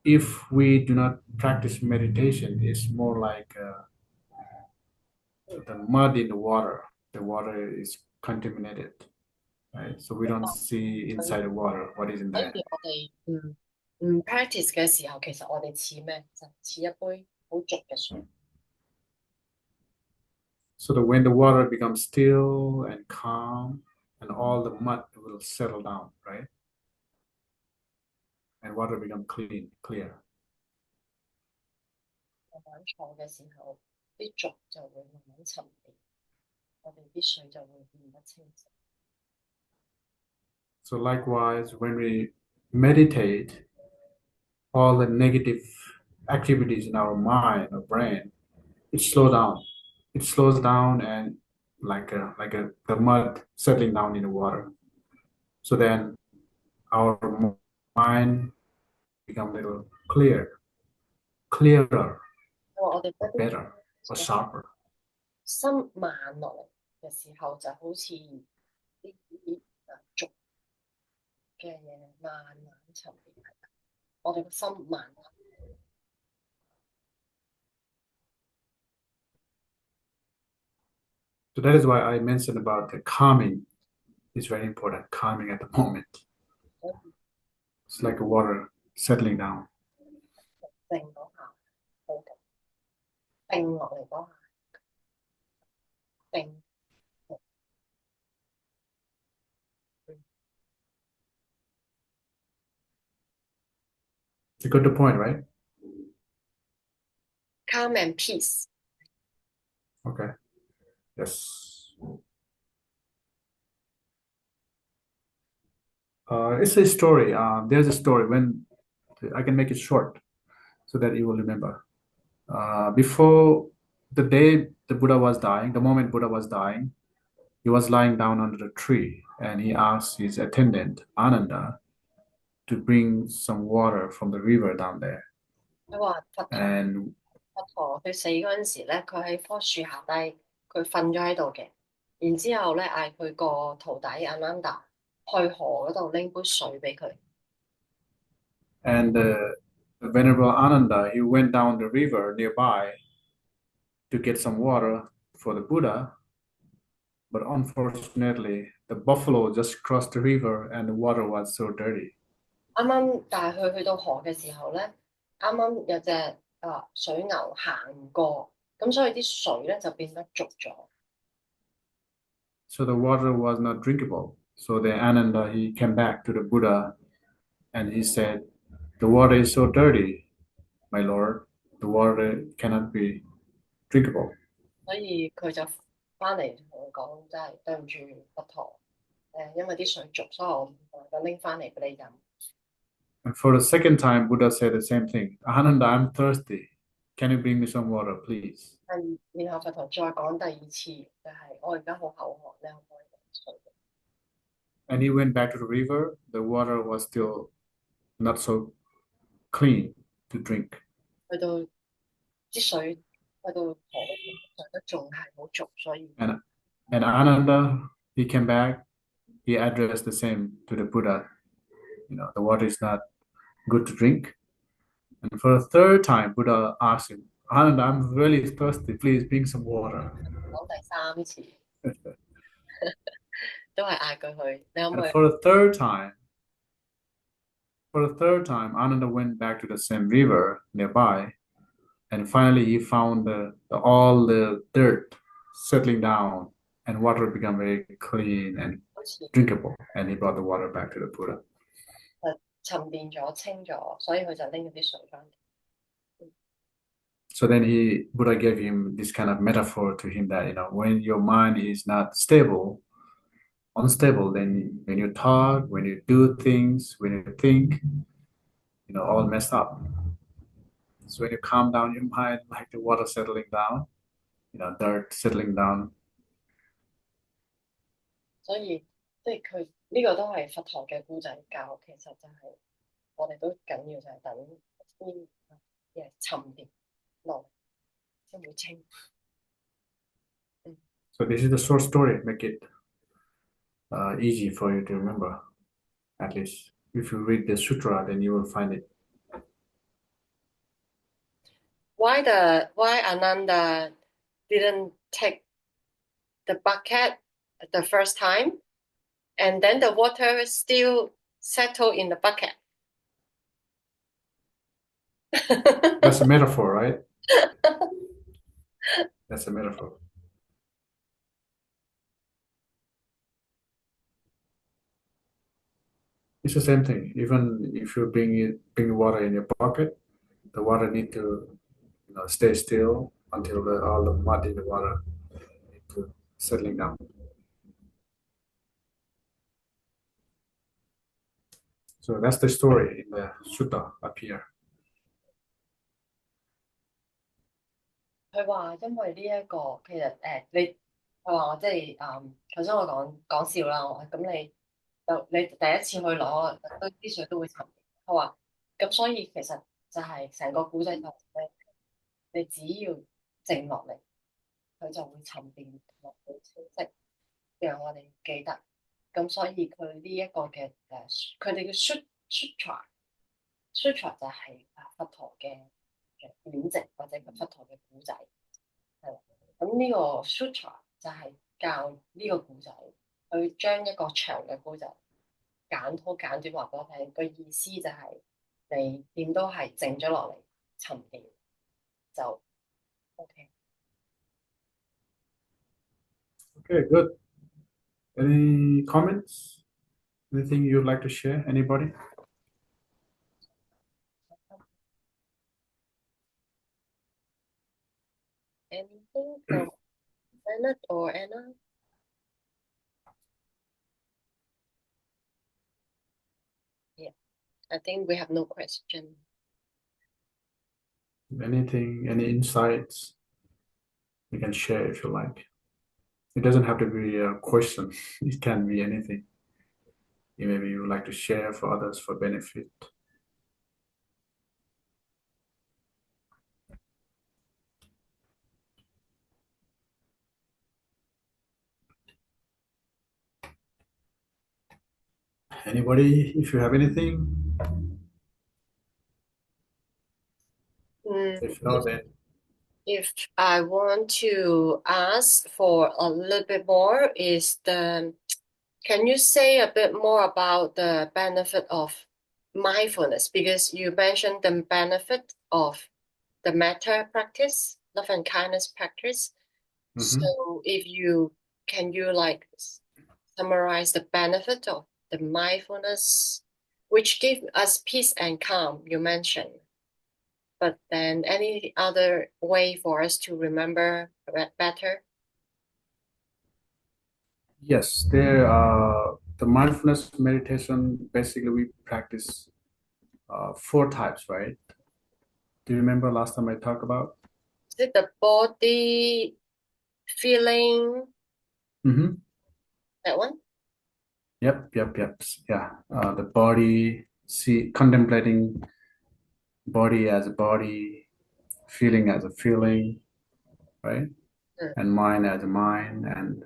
If we do not practice meditation, it's more like the mud in the water. The water is contaminated, right? So we don't see inside the water what is in 所 there. 以我哋唔 practice 嘅時候，其實我哋似咩？就似一杯好濁嘅水。So that when the water becomes still and calm, and all the mud will settle down, right? And water become clear. 慢慢坐嘅時候，啲濁就會慢慢沉澱，我哋啲水就會變得清晰。So likewise, when we meditate, all the negative activities in our mind or brain, it slows down. It slows down and like the mud settling down in the water. So then our mind become a little clearer, 我哋嗰啲 better, or sharper. 心慢落嚟嘅時候，就好似啲濁嘅嘢慢慢沉澱。我哋個心慢慢。So that is why I mentioned about the calming is very important. Calming at the moment. It's like the water settling down. 靜嗰下，好嘅，定落嚟嗰下，定。You got the point, right? Calm and peace. Okay. Yes. It's a story. There's a story when I can make it short so that you will remember. Before the day the Buddha was dying, the moment Buddha was dying, he was lying down under the tree and he asked his attendant, Ananda, to bring some water from the river down there. 佢話佛陀佢死嗰陣時咧，佢喺棵樹下低，佢瞓咗喺度嘅。然之後咧，嗌佢個徒弟 Ananda 去河嗰度拎杯水俾佢。And the Venerable Ananda, he went down the river nearby to get some water for the Buddha. But unfortunately, the buffalo just crossed the river and the water was so dirty. 啱啱但係佢去到河嘅時候咧，啱啱有隻水牛行唔過，咁所以啲水咧就變得濁咗。So the water was not drinkable. So the Ananda, he came back to the Buddha and he said, the water is so dirty, my Lord. The water cannot be drinkable. 所以佢就翻嚟同我講，真係對唔住佛陀，因為啲水濁，所以我唔能夠拎翻嚟俾你飲。And for the second time, Buddha said the same thing. Ananda, I'm thirsty. Can you bring me some water, please? 然後佛陀再講第二次，就係我而家好口渴，你可唔可以飲水？ And he went back to the river. The water was still not so clean to drink. 去到啲水，去到河嘅水都仲係好濁，所以 And Ananda, he came back. He addressed the same to the Buddha. The water is not good to drink. And for the third time, Buddha asked him, Ananda, I'm really thirsty. Please bring some water. 講第三次。都係嗌佢去，你可唔可 And 以？ for the third time, Ananda went back to the same river nearby, and finally he found all the dirt settling down, and water became very clean and 好似 drinkable. And he brought the water back to the Buddha. 沉澱咗、清咗，所以佢就拎咗啲水翻嚟。 So then Buddha gave him this kind of metaphor to him that, when your mind is not stable, unstable, then when you talk, when you do things, when you think, all messed up. So when you calm down your mind, like the water settling down, dirt settling down. 所以即係佢呢個都係佛陀嘅故仔教，其實就係我哋都緊要就係等啲嘢沉澱落嚟先會清。 So this is the short story. Make it easy for you to remember. At least if you read the sutra, then you will find it. Why Ananda didn't take the bucket the first time, and then the water still settled in the bucket? That's a metaphor, right? That's a metaphor. It's the same thing. Even if you bring water in your pocket, the water need to stay still until all the mud in the water need to settling down. So that's the story in the sutta up here. 佢話因為呢一個其實佢話我即係頭先我講笑啦，我話咁你第一次去攞啲水都會沉。佢話咁所以其實就係成個古仔就係咩？你只要靜落嚟，佢就會沉澱落去清晰，讓我哋記得。咁所以佢呢一個嘅佢哋嘅 sutra 就係佛陀嘅典籍或者佛陀嘅古仔，係啦。咁呢個 sutra 就係教呢個古仔，去將一個長嘅古仔簡短話俾我聽。個意思就係你點都係靜咗落嚟，沉澱就 OK。 Okay, good. Any comments? Anything you'd like to share? Anybody? Anything from Leonard or Anna? Yeah, I think we have no question. Anything, any insights you can share if you like. It doesn't have to be a question. It can be anything. Maybe you would like to share for others for benefit. Anybody, if you have anything? If not, then If I want to ask for a little bit more can you say a bit more about the benefit of mindfulness? Because you mentioned the benefit of the metta practice, love and kindness practice. So can you like summarize the benefit of the mindfulness, which give us peace and calm, you mentioned. But then any other way for us to remember better? yes, the mindfulness meditation, basically we practice 4 types, right? Do you remember last time I talked about? Is it the body feeling? That one? Yep. Yeah. The body, contemplating body as a body, feeling as a feeling, right? And mind as a mind, and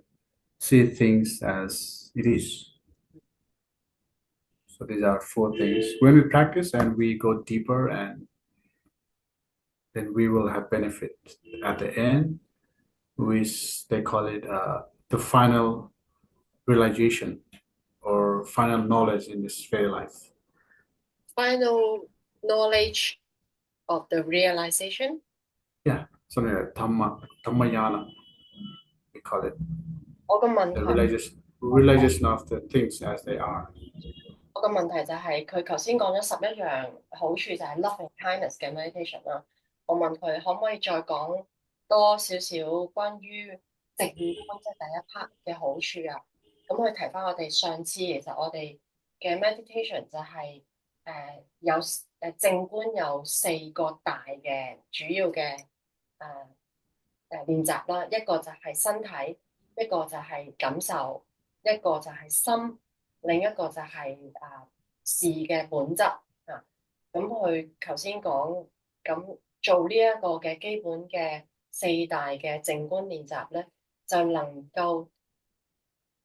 see things as it is. So these are 4 things. When we practice and we go deeper, and then we will have benefit at the end, which they call it the final realization or final knowledge in this very life. Final knowledge of the realization. Yeah, something like Dhammayana, we call it. 我嘅問 The 題， realization of the things as they are. 我嘅問題就係佢頭先講咗11樣好處，就係 love and kindness 嘅 meditation 啦。我問佢可唔可以再講多少少關於靜觀，即係第一 part 嘅好處啊？咁佢提翻我哋上次其實我哋嘅 meditation 就係、有靜觀有4個大嘅主要嘅練習啦，一個就係身體，一個就係感受，一個就係心，另一個就係事嘅本質啊。咁佢頭先講咁做呢一個嘅基本嘅4大嘅靜觀練習咧，就能夠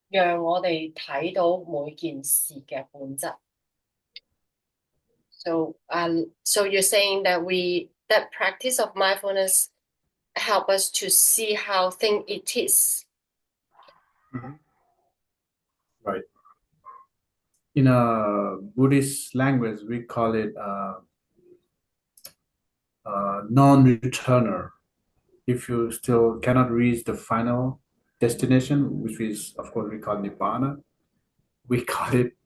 讓我哋睇到每件事嘅本質。So you're saying that that practice of mindfulness help us to see how thing it is. Mm-hmm. Right. In a Buddhist language, we call it non-returner. If you still cannot reach the final destination, which is, of course, we call Nibbana, we call it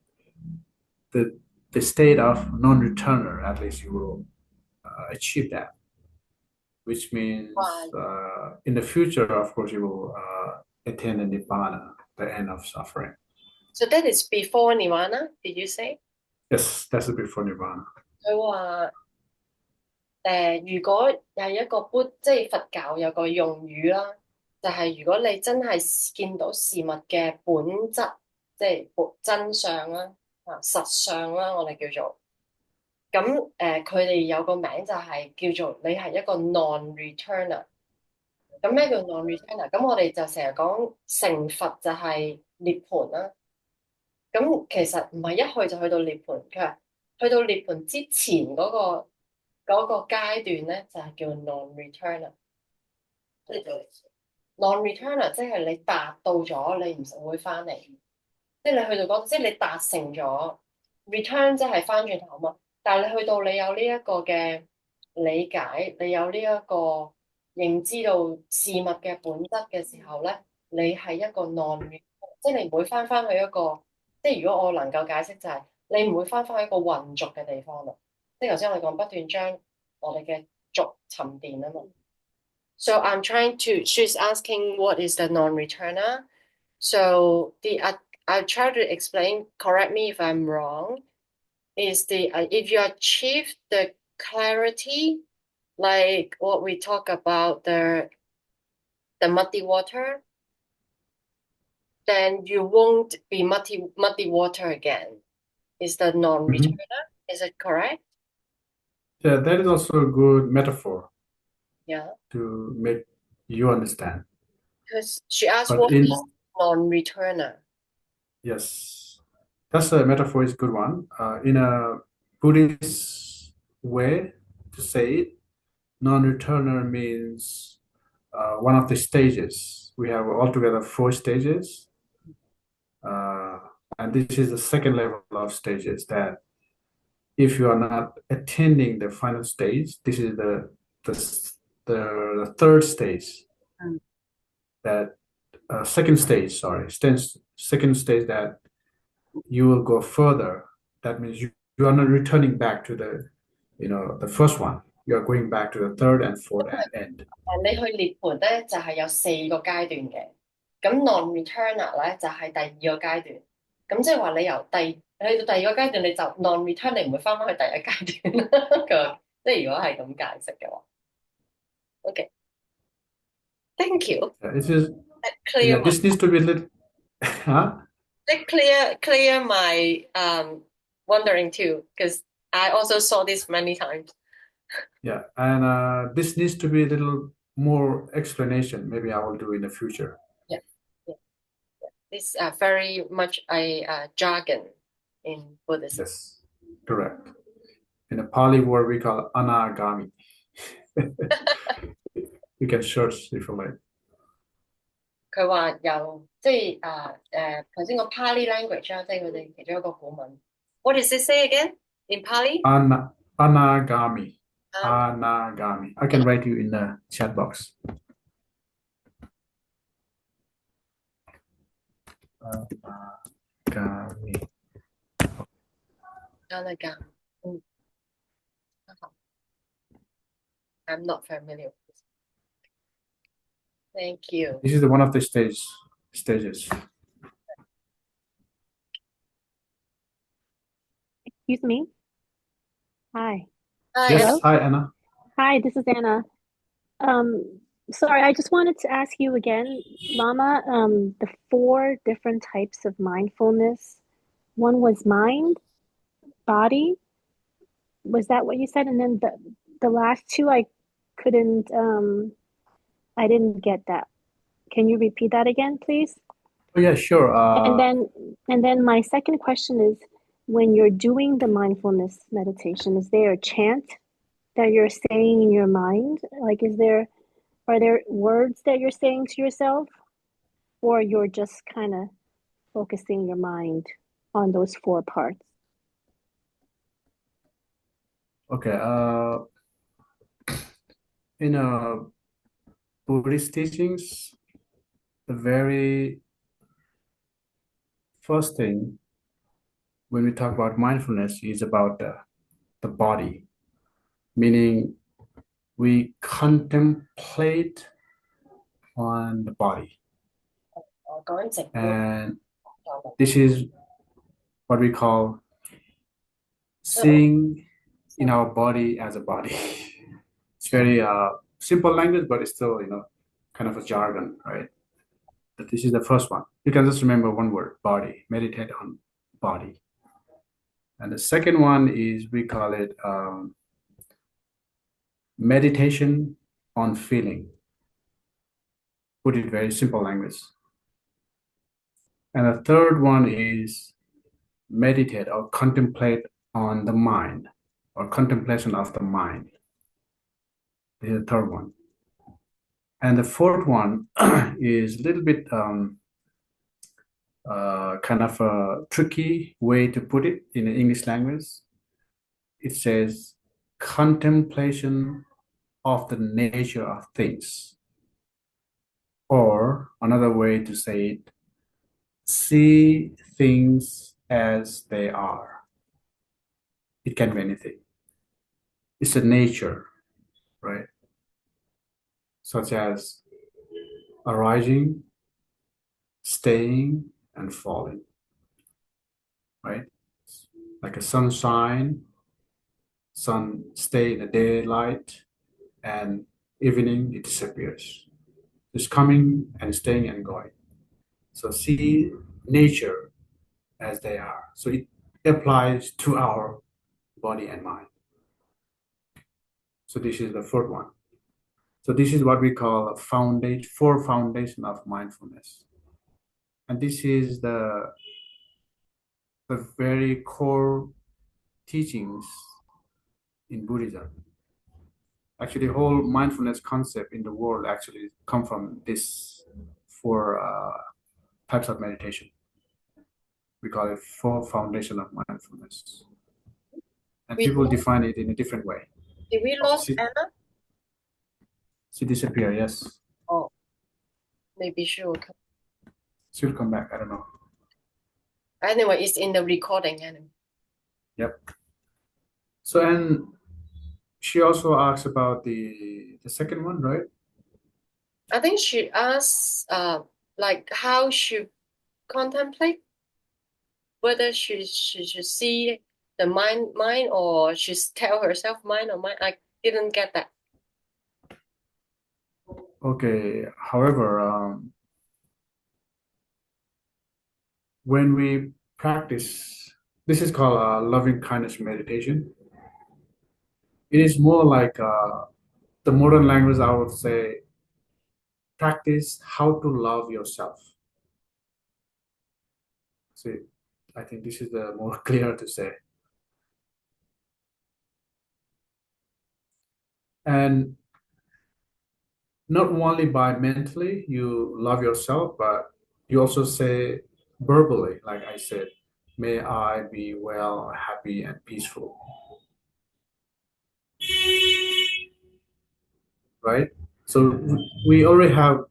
the state of non-returner. At least you will achieve that, which means in the future, of course, you will attain the Nibbana, the end of suffering. So that is before Nirvana, did you say? Yes, that's before Nibbana. 佢話如果係一個即係佛教有個用語啦，就係如果你真係見到事物嘅本質，即係真相啦、實相啦，我哋叫做咁佢哋有個名就係叫做你係一個 non-returner。咁咩叫 non-returner？ 咁我哋就成日講成佛就係涅槃啦。咁其實唔係一去就去到涅槃，佢係去到涅槃之前嗰個階段咧，就係叫 non-returner。non-returner 即係你達到咗，你唔會翻嚟，即係你去到嗰，即係你達成咗 return， 即係翻轉頭嘛。但係你去到你有呢一個嘅理解，你有呢一個認知到事物嘅本質嘅時候咧，你係一個 non-returner， 即係你唔會翻去一個。即係如果我能夠解釋就係你唔會翻返去一個混濁嘅地方咯。即係頭先我哋講不斷將我哋嘅濁沉澱啊嘛。So I'm trying to. She's asking what is the non-returner. So I'll try to explain. Correct me if I'm wrong. Is if you achieve the clarity, like what we talk about the muddy water. Then you won't be muddy water again. Is the non-returner? Is it correct? Yeah, that is also a good metaphor. Yeah. To make you understand. Because she asked what is non-returner. Yes, that's a metaphor is a good one. In a Buddhist way to say it, non-returner means one of the stages. We have altogether 4 stages. And this is the second level of stages that if you are not attending the final stage, this is the third stage. That second stage that you will go further. That means you are not returning back to the first one. You are going back to the third and fourth end. 你去涅槃咧就係有4個階段嘅，咁 non-returner 咧就係第2個階段。咁即係話你去到第2個階段，你就 non-return， 你唔會翻返去第1階段。即係如果係咁解釋嘅話 ，OK， thank you. This is clear. This needs to be a little, huh? Clear my wondering too, because I also saw this many times. Yeah, and this needs to be a little more explanation. Maybe I will do in the future. Yeah. This very much a jargon in Buddhism. Yes, correct. In a Pali word we call anagami. You can search if you like. 佢話由即係頭先個 Pali language 啦，即係佢哋其中一個古文。What does it say again in Pali? Anagami. Um, Anagami. I can write you in the chat box. Anagami. Anagam. Mm. I'm not familiar with this. Thank you. This is one of the stages. Excuse me. Hi. Hi, Yes, Hello? hi Anna. Hi, this is Anna. Sorry, I just wanted to ask you again, Lama, the 4 different types of mindfulness. One was mind, body. Was that what you said? And then the last 2 couldn't I didn't get that. Can you repeat that again, please? Oh yeah, sure. And then my second question is, when you're doing the mindfulness meditation, is there a chant that you're saying in your mind? Like, are there words that you're saying to yourself, or you're just kind of focusing your mind on those 4 parts? Okay. In Buddhist teachings, the very first thing when we talk about mindfulness is about the body, meaning we contemplate on the body. 我講直觀 And this is what we call seeing in our body as a body. It's very simple language, but it's still, kind of a jargon, right? But this is the first one. You can just remember one word, body. Meditate on body. And the second one is we call it meditation on feeling. Put it very simple language. And the third one is meditate or contemplate on the mind or contemplation of the mind. This is the third one. And the fourth one is a little bit kind of a tricky way to put it in the English language. It says contemplation of the nature of things. Or another way to say it, see things as they are. It can be anything. It's a nature, right? Such as arising, staying, and falling, right? Like a sunshine, sun stay in the daylight, and evening it disappears. It's coming and staying and going. So see nature as they are. So it applies to our body and mind. So this is the fourth one. So this is what we call a foundation of mindfulness. And this is the very core teachings in Buddhism. Actually, the whole mindfulness concept in the world actually come from this 4 types of meditation. We call it 4 foundation of mindfulness. And people define it in a different way. Did we lose Anna? She disappeared, yes. Oh, maybe she will come. She'll come back, I don't know. Anyway, it's in the recording anyway. Yep. So, and she also asks about the second one, right? I think she asks like how she contemplate, whether she should see the mind or she tell herself mind or mind. I didn't get that. Okay. However, when we practice, this is called loving kindness meditation. It is more like the modern language, I would say, practice how to love yourself. See, I think this is the more clear to say. And not only by mentally you love yourself, but you also say verbally, like I said, may I be well, happy, and peaceful, right? So we already have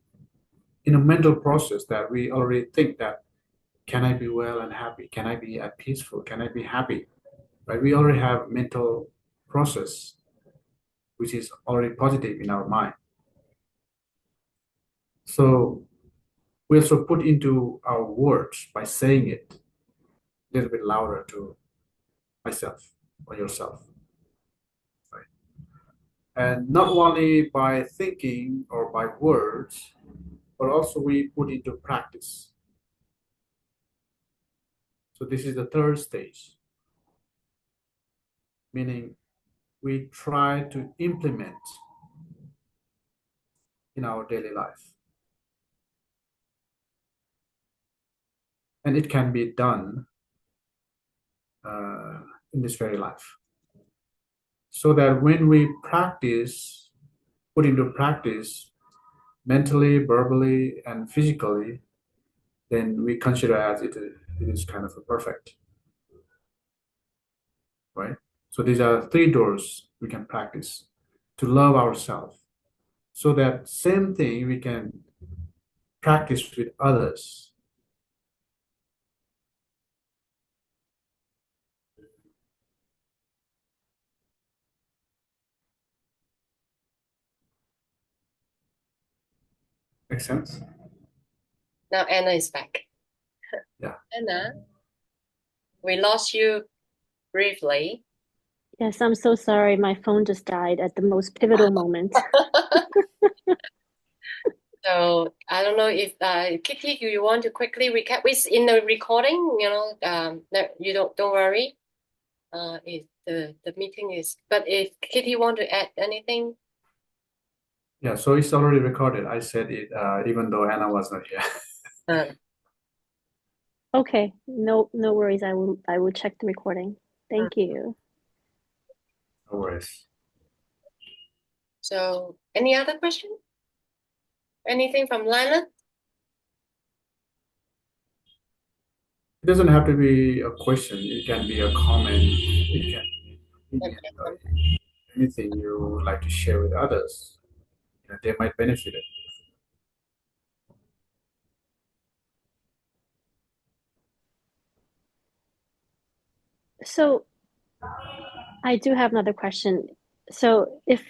in a mental process that we already think that can I be well and happy? Can I be at peaceful? Can I be happy? Right? We already have mental process which is already positive in our mind. So we also put into our words by saying it a little bit louder to myself or yourself. Right? And not only by thinking or by words, but also we put into practice. So this is the third stage, meaning we try to implement in our daily life. And it can be done in this very life. So that when we practice, put into practice mentally, verbally, and physically, then we consider as it is kind of a perfect, right? So these are three doors we can practice to love ourselves. So that same thing we can practice with others. Make sense? Now Anna is back. Yeah. Anna, we lost you briefly. Yes, I'm so sorry. My phone just died at the most pivotal moment. So I don't know if Kitti, do you want to quickly recap? It's in the recording, no, you don't worry. If the meeting is, but if Kitti want to add anything, Yeah, so it's already recorded. I said it even though Anna was not here. Okay, no worries. I will check the recording. Thank you. No worries. So any other question? Anything from Lila? It doesn't have to be a question. It can be a comment. It can be anything you would like to share with others. They might benefit it. So I do have another question. So if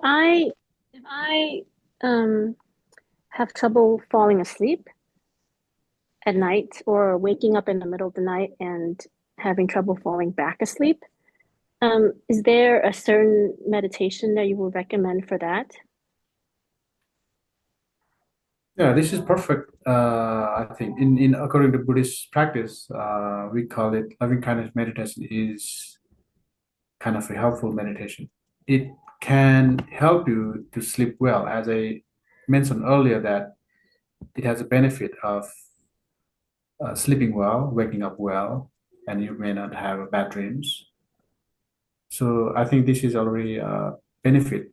I have trouble falling asleep at night or waking up in the middle of the night and having trouble falling back asleep, is there a certain meditation that you would recommend for that? Yeah, this is perfect. I think in according to Buddhist practice, we call it loving kindness meditation is kind of a helpful meditation. It can help you to sleep well, as I mentioned earlier that it has a benefit of sleeping well, waking up well, and you may not have bad dreams. So I think this is already a benefit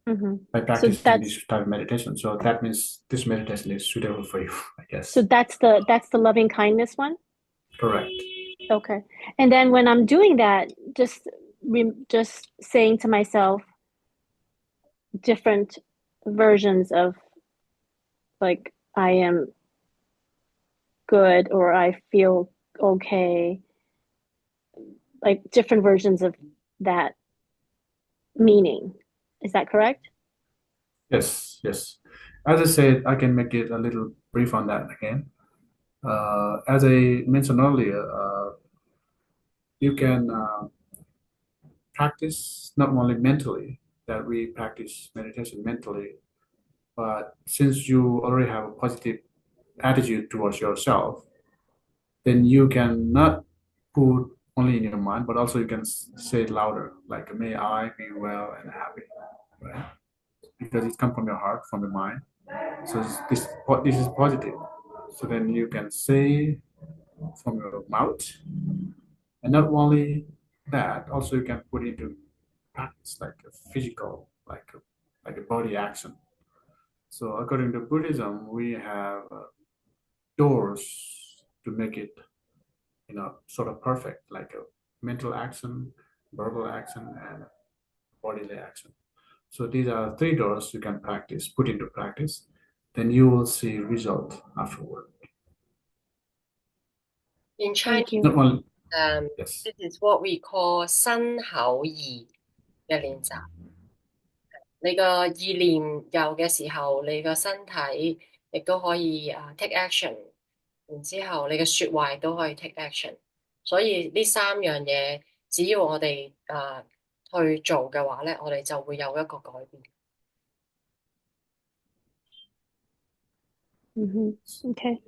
Mm-hmm. by So practicing that's this type of meditation. So that means this meditation is suitable for you, I guess. so that's the loving kindness one? Correct. Okay. And then when I'm doing that, just saying to myself different versions of like I am good or I feel okay, like different versions of that meaning. Is that correct? Yes, yes. As I said, I can make it a little brief on that again. As I mentioned earlier, you can practice not only mentally, that we practice meditation mentally, but since you already have a positive attitude towards yourself, then you can not put only in your mind, but also you can say it louder, like "May I be well and happy," right? Because it comes from your heart, from the mind. So this is positive. So then you can say from your mouth, and not only that, also you can put into practice like a physical, like a body action. So according to Buddhism, we have doors to make it, sort of perfect, like a mental action, verbal action, and bodily action. So these are three doors you can practice, put into practice. Then you will see result afterward. In Thank Chinese, you. Not only this yes, is what we call 身口意嘅練習。你個意念有嘅時候，你個身體亦都可以take action，然之後你嘅説話亦都可以 take action。所以呢三樣嘢，只要我哋去做嘅話咧，我哋就會有一個改變。Okay.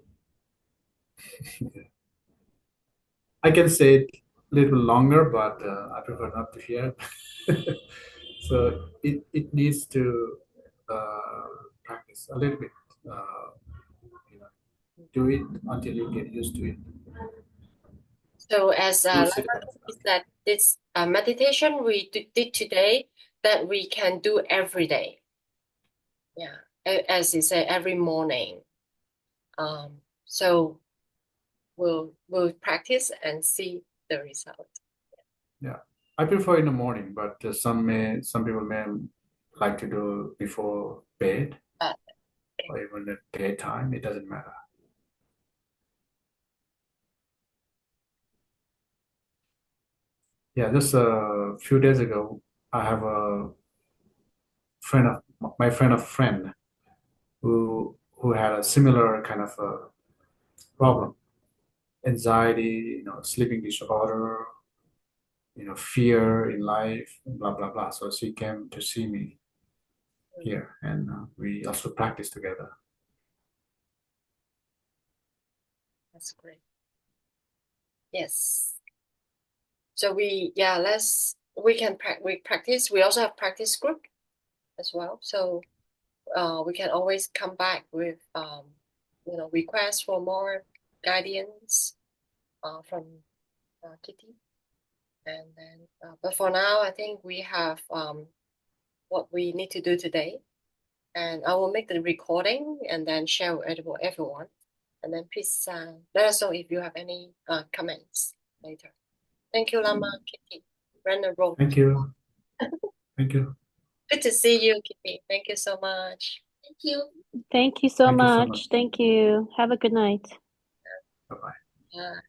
I can say it a little longer, but I prefer not to hear. So it needs to practice a little bit. You know, do it until you get used to it. So as You'll Lama see the benefit. said, this meditation we did today that we can do every day. Yeah, as you say, every morning. So we'll practice and see the result. Yeah, I prefer in the morning, but some people may like to do before bed or even at daytime. It doesn't matter. Yeah, just a few days ago, I have a friend who had a similar kind of a problem, anxiety, sleeping disorder, fear in life, blah blah blah. So she came to see me here, and we also practice together. That's great. Yes. So we practice. We also have practice group as well. So we can always come back with requests for more guidance from Kitti. And then, but for now, I think we have what we need to do today. And I will make the recording and then share with everyone. And then please let us know if you have any comments later. Thank you, Lama, Kitti. Brenda Road. Thank you. Thank you. Good to see you, Kitti. Thank you so much. Thank you. Thank you so Thank you so much. much. Thank you. Have a good night. Bye bye. Yeah.